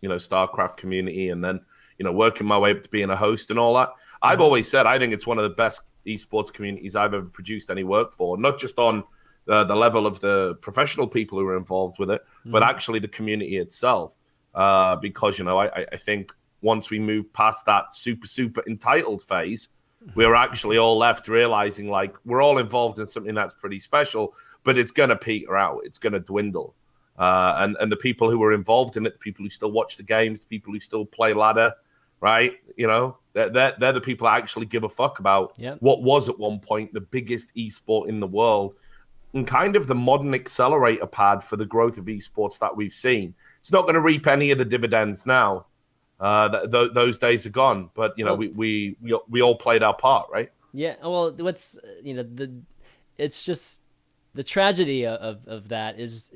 you know, StarCraft community, and then, you know, working my way up to being a host and all that. I've always said I think it's one of the best esports communities I've ever produced any work for, not just on the level of the professional people who are involved with it, but actually the community itself. Because, you know, I think once we move past that super entitled phase, we're actually all left realizing like we're all involved in something that's pretty special, but it's going to peter out. It's going to dwindle. And the people who are involved in it, the people who still watch the games, the people who still play ladder, right? You know, they're the people that actually give a fuck about what was at one point the biggest esport in the world, and kind of the modern accelerator pad for the growth of esports that we've seen. It's not going to reap any of the dividends now. Those days are gone, but you know, we all played our part, right? Yeah. Well, what's, you know, it's just the tragedy of that is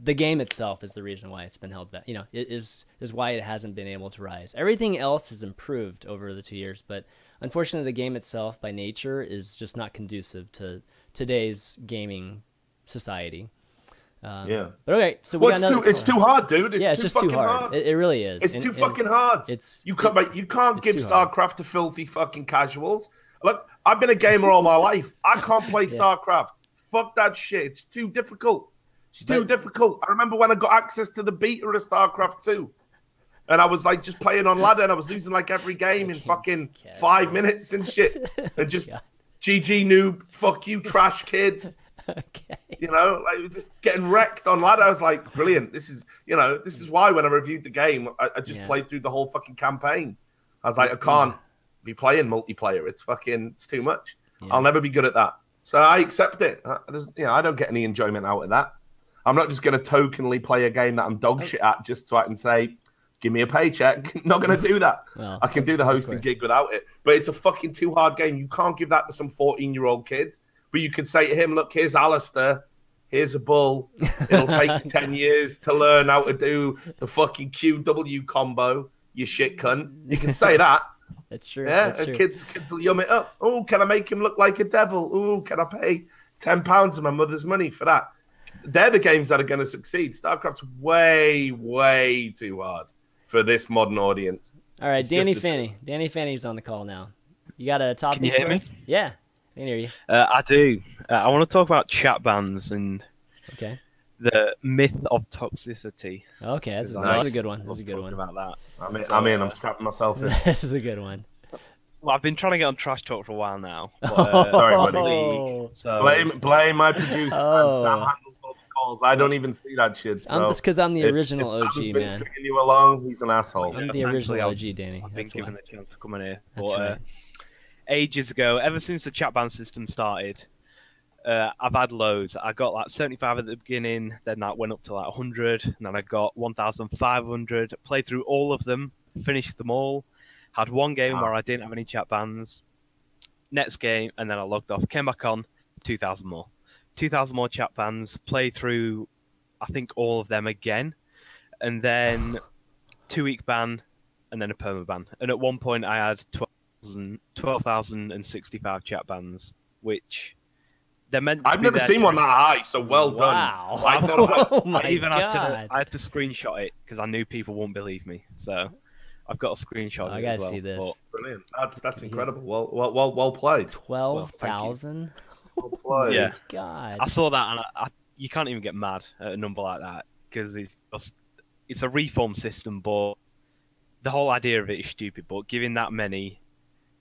the game itself is the reason why it's been held back. You know, it is why it hasn't been able to rise. Everything else has improved over the 2 years, but unfortunately, the game itself by nature is just not conducive to today's gaming society. But okay, so it's too hard, dude. It's just too hard. It really is. It's too fucking hard. You can't give StarCraft to filthy fucking casuals. Look, I've been a gamer all my life. I can't play StarCraft. Fuck that shit. It's too difficult. It's too difficult. I remember when I got access to the beta of StarCraft 2. And I was like just playing on ladder, and I was losing like every game in fucking 5 minutes and shit. And just GG noob, fuck you, trash kid. Okay. You know, like just getting wrecked on ladder. I was like, brilliant. This is, you know, this is why when I reviewed the game, I just played through the whole fucking campaign. I was like, I can't be playing multiplayer. It's too much. I'll never be good at that. So I accept it. You know, I don't get any enjoyment out of that. I'm not just going to tokenly play a game that I'm dog shit at just so I can say, give me a paycheck. Not going to do that. Well, I can do the hosting gig without it. But it's a fucking too hard game. You can't give that to some 14-year-old kid. But you can say to him, look, here's Alistair. Here's a bull. It'll take you 10 years to learn how to do the fucking QW combo, you shit cunt. You can say that. That's true. Yeah, that's and true. kids will yum it up. Oh, can I make him look like a devil? Oh, can I pay £10 of my mother's money for that? They're the games that are going to succeed. StarCraft's way, way too hard for this modern audience. All right, Danny Fanny. Danny Fanny's on the call now. You got a topic? Can you hear me? Yeah, I can hear you. I do. I want to talk about chat bans and the myth of toxicity. Okay, that's a good one. That's a good one. About that. I'm strapping myself in. This is a good one. Well, I've been trying to get on Trash Talk for a while now. But, sorry, buddy. So... Blame my producer. Sam handles all the calls. I don't even see that shit. So just because I'm the original OG, man. Been stringing you along, he's an asshole. I'm the original OG, Danny. I've been given the chance to come in here. That's right. Ages ago, ever since the chat ban system started, I've had loads. I got like 75 at the beginning, then that went up to like 100, and then I got 1,500. Played through all of them, finished them all. Had one game where I didn't have any chat bans. Next game, and then I logged off. Came back on, 2,000 more. 2,000 more chat bans. Played through, I think, all of them again. And then 2-week ban, and then a perma ban. And at one point, I had 12,065 chat bans, which they're meant to I've never seen one that high, so well done. Wow. I thought I had to screenshot it because I knew people wouldn't believe me. So I've got a screenshot of it as well. I gotta see this. Brilliant. That's incredible. Well played. 12,000? Well played. Yeah. God. I saw that, and you can't even get mad at a number like that because it's a reform system, but the whole idea of it is stupid. But giving that many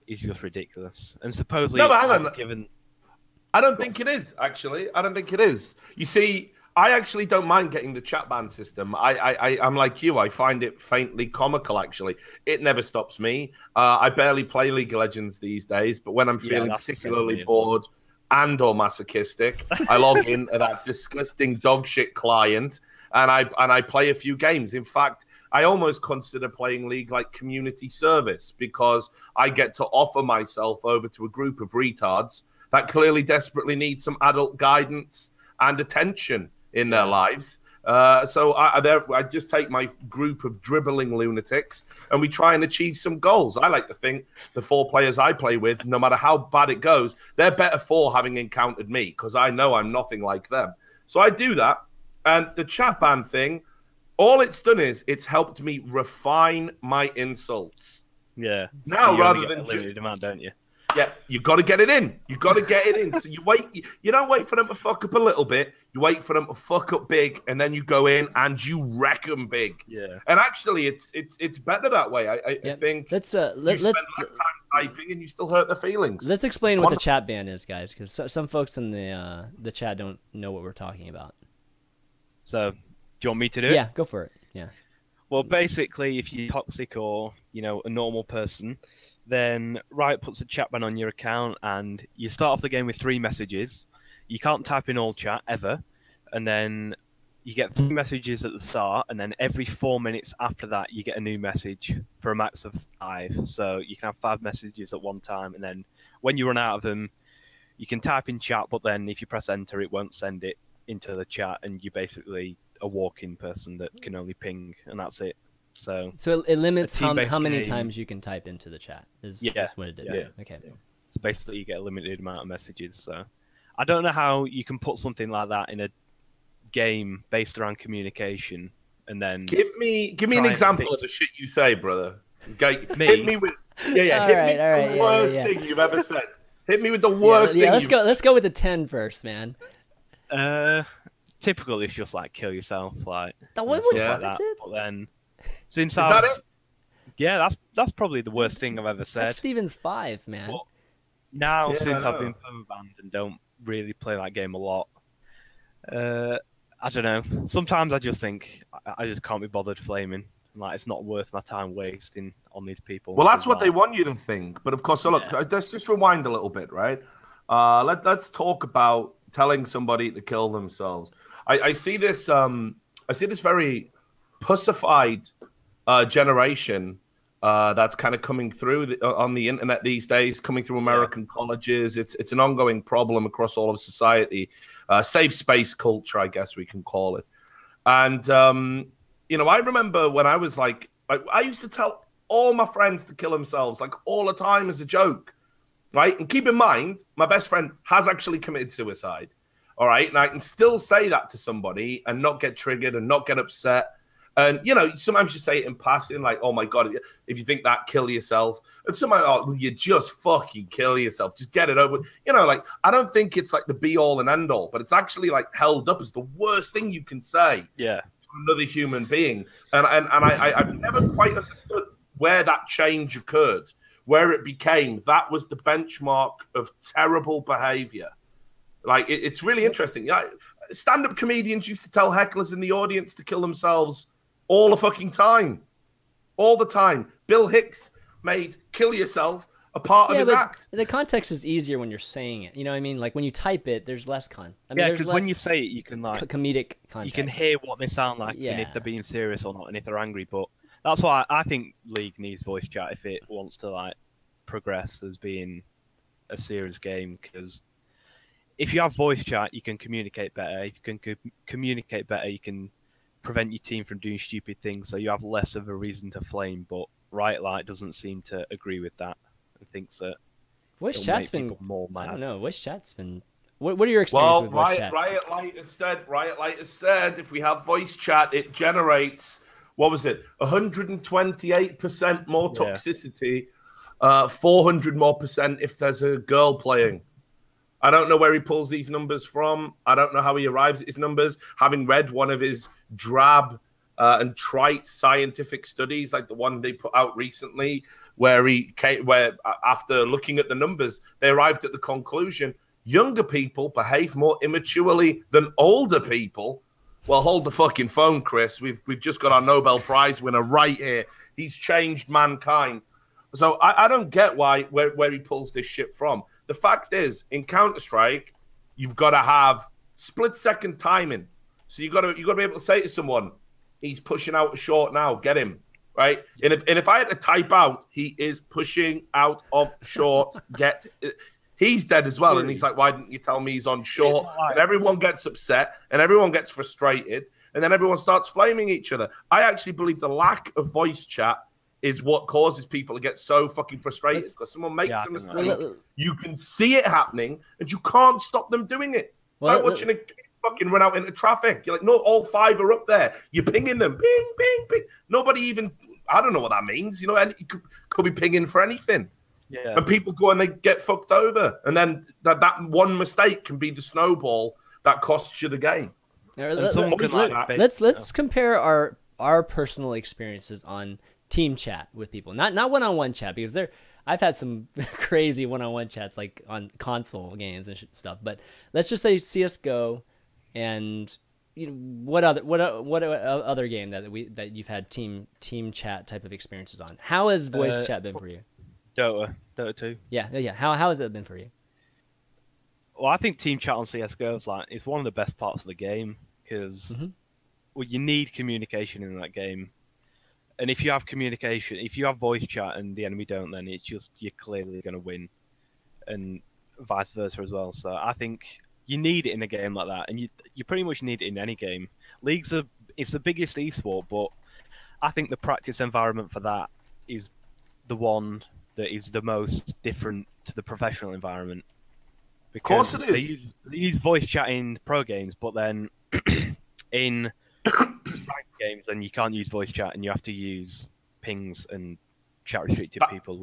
is just ridiculous. And supposedly, no, but hang on. I don't think it is, actually. I don't think it is. You see, I actually don't mind getting the chat ban system. I'm like you. I find it faintly comical, actually. It never stops me. I barely play League of Legends these days, but when I'm feeling particularly bored and or masochistic, I log in to that disgusting dog shit client and I play a few games. In fact, I almost consider playing League like community service because I get to offer myself over to a group of retards that clearly desperately need some adult guidance and attention in their lives. So I just take my group of dribbling lunatics and we try and achieve some goals. I like to think the 4 players I play with, no matter how bad it goes, they're better for having encountered me because I know I'm nothing like them. So I do that. And the chat ban thing, all it's done is it's helped me refine my insults. Yeah. Now, you rather only get than a limited amount, don't you? Yeah, you got to get it in. You got to get it in. So you wait. You don't wait for them to fuck up a little bit. You wait for them to fuck up big, and then you go in and you wreck them big. Yeah. And actually, it's better that way. I think. Let's spend less time typing, and you still hurt their feelings. Let's explain what the chat ban is, guys, because some folks in the chat don't know what we're talking about. So, do you want me to do it? Yeah, go for it. Yeah. Well, basically, if you're toxic or a normal person, then Riot puts a chat ban on your account, and you start off the game with 3 messages. You can't type in all chat ever, and then you get 3 messages at the start, and then every 4 minutes after that, you get a new message for a max of 5. So you can have 5 messages at one time, and then when you run out of them, you can type in chat, but then if you press enter, it won't send it into the chat, and you're basically a walk-in person that can only ping, and that's it. So it limits how many game. times you can type into the chat. Is what it is. Yeah. Okay. So basically, you get a limited amount of messages. So I don't know how you can put something like that in a game based around communication, and then give me an example of the shit you say, brother. Okay, me? Hit me with All right, the worst thing you've ever said. Hit me with the worst thing. Let's go with the 10 first, man. Typically, it's just like kill yourself, like That's it. But then, since that it? Yeah, that's probably the worst thing I've ever said. That's Steven's 5, man. But now, since I I've been perma-banned and don't really play that game a lot, I don't know. Sometimes I just think I just can't be bothered flaming. Like, it's not worth my time wasting on these people. Well, that's what they want you to think. But of course, so look, let's just rewind a little bit, right? Let's talk about telling somebody to kill themselves. I see this. I see this very pussified generation that's kind of coming through on the internet these days, coming through American colleges. It's an ongoing problem across all of society. Safe space culture, I guess we can call it. And I remember when I was like I used to tell all my friends to kill themselves, like all the time as a joke, right? And keep in mind, my best friend has actually committed suicide. All right, and I can still say that to somebody and not get triggered and not get upset. And, sometimes you say it in passing, like, oh, my God, if you think that, kill yourself. And somebody, oh, you just fucking kill yourself. Just get it over. I don't think it's like the be-all and end-all, but it's actually, like, held up as the worst thing you can say to another human being. And I've never quite understood where that change occurred, where it became that was the benchmark of terrible behavior. Like, it's really interesting. Stand-up comedians used to tell hecklers in the audience to kill themselves all the fucking time. All the time. Bill Hicks made kill yourself a part of his act. The context is easier when you're saying it. You know what I mean? Like, when you type it, there's less because when you say it, you can, like... comedic context. You can hear what they sound like and if they're being serious or not and if they're angry. But that's why I think League needs voice chat if it wants to, like, progress as being a serious game, because... if you have voice chat, you can communicate better. If you can communicate better, you can prevent your team from doing stupid things, so you have less of a reason to flame. But Riot Light doesn't seem to agree with that and thinks that voice chat's been more mad. I don't know. Voice chat's been. What are your experiences with voice chat? Riot Light has said if we have voice chat, it generates 128% more toxicity, 400% more if there's a girl playing. I don't know where he pulls these numbers from. I don't know how he arrives at his numbers. Having read one of his drab and trite scientific studies, like the one they put out recently, where after looking at the numbers, they arrived at the conclusion younger people behave more immaturely than older people. Well, hold the fucking phone, Chris. We've just got our Nobel Prize winner right here. He's changed mankind. So I don't get where he pulls this shit from. The fact is, in Counter-Strike, you've got to have split-second timing. So you got to be able to say to someone, he's pushing out a short now, get him, right? And if I had to type out, he is pushing out of short, he's dead as well. And he's like, why didn't you tell me he's on short? And everyone gets upset and everyone gets frustrated. and then everyone starts flaming each other. I actually believe the lack of voice chat is what causes people to get so fucking frustrated because someone makes a mistake. You can see it happening, and you can't stop them doing it. It's like watching a kid fucking run out into traffic. You're like, no, all 5 are up there. You're pinging them. Ping, ping, ping. Nobody even, I don't know what that means. You know, and it could be pinging for anything. Yeah. And people go and they get fucked over. And then that one mistake can be the snowball that costs you the game. Let's compare our personal experiences on team chat with people, not one-on-one chat, because I've had some crazy one-on-one chats like on console games and stuff. But let's just say CS:GO, and what other game that you've had team chat type of experiences on? How has voice chat been for you? Dota 2. Yeah. How has that been for you? Well, I think team chat on CS:GO is one of the best parts of the game because you need communication in that game. And if you have communication, if you have voice chat and the enemy don't, then it's just you're clearly going to win, and vice versa as well. So I think you need it in a game like that, and you pretty much need it in any game. It's the biggest esport, but I think the practice environment for that is the one that is the most different to the professional environment. Because of course it is. They use voice chat in pro games, but then in ranked games, then you can't use voice chat, and you have to use pings and chat restricted people.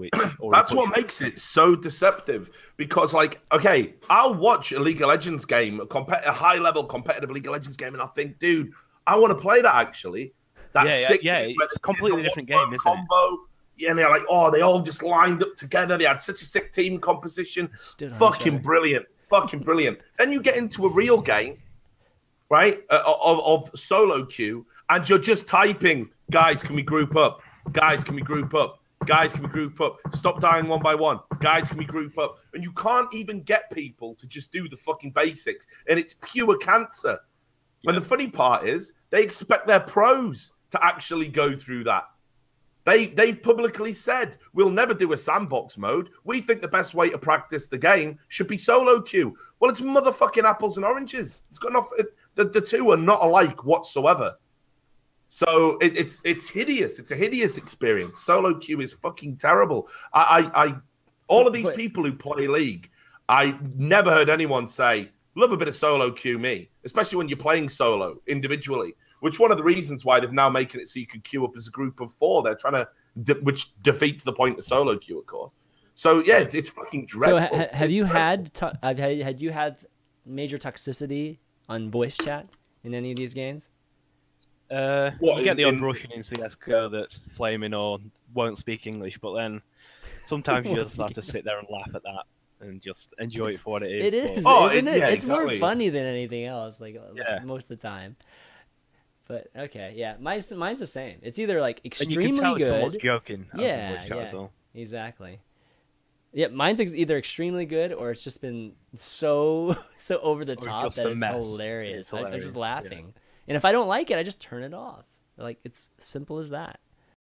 That's what makes it so deceptive. Because, like, okay, I'll watch a League of Legends game, a high-level competitive League of Legends game, and I think, dude, I want to play that actually. It's a completely different game, isn't it? Yeah, and they're like, oh, they all just lined up together. They had such a sick team composition. Fucking brilliant. Fucking brilliant. Then you get into a real game, right, of solo queue, and you're just typing, guys, can we group up? Guys, can we group up? Guys, can we group up? Stop dying one by one. Guys, can we group up? And you can't even get people to just do the fucking basics. And it's pure cancer. Yeah. And the funny part is they expect their pros to actually go through that. They've publicly said, we'll never do a sandbox mode. We think the best way to practice the game should be solo queue. Well, it's motherfucking apples and oranges. It's got enough. The two are not alike whatsoever. So it's hideous. It's a hideous experience. Solo queue is fucking terrible. All of these people who play League, I never heard anyone say, love a bit of solo queue me, especially when you're playing solo individually. Which one of the reasons why they've now making it so you can queue up as a group of 4. They're trying to, which defeats the point of solo queue, of course. So yeah, it's fucking dreadful. So have you had major toxicity on voice chat in any of these games? You get the odd Russian in CS:GO that's flaming or won't speak English, but then sometimes you just have to sit there and laugh at that and just enjoy it for what it is. It is, isn't it? Yeah, it's more funny than anything else, like most of the time. But okay, yeah, mine's the same. It's either like extremely and you can tell good, it's joking. Yeah, exactly. Yeah, mine's either extremely good or it's just been so over the top that it's hilarious. I'm just laughing, and if I don't like it, I just turn it off. Like it's simple as that.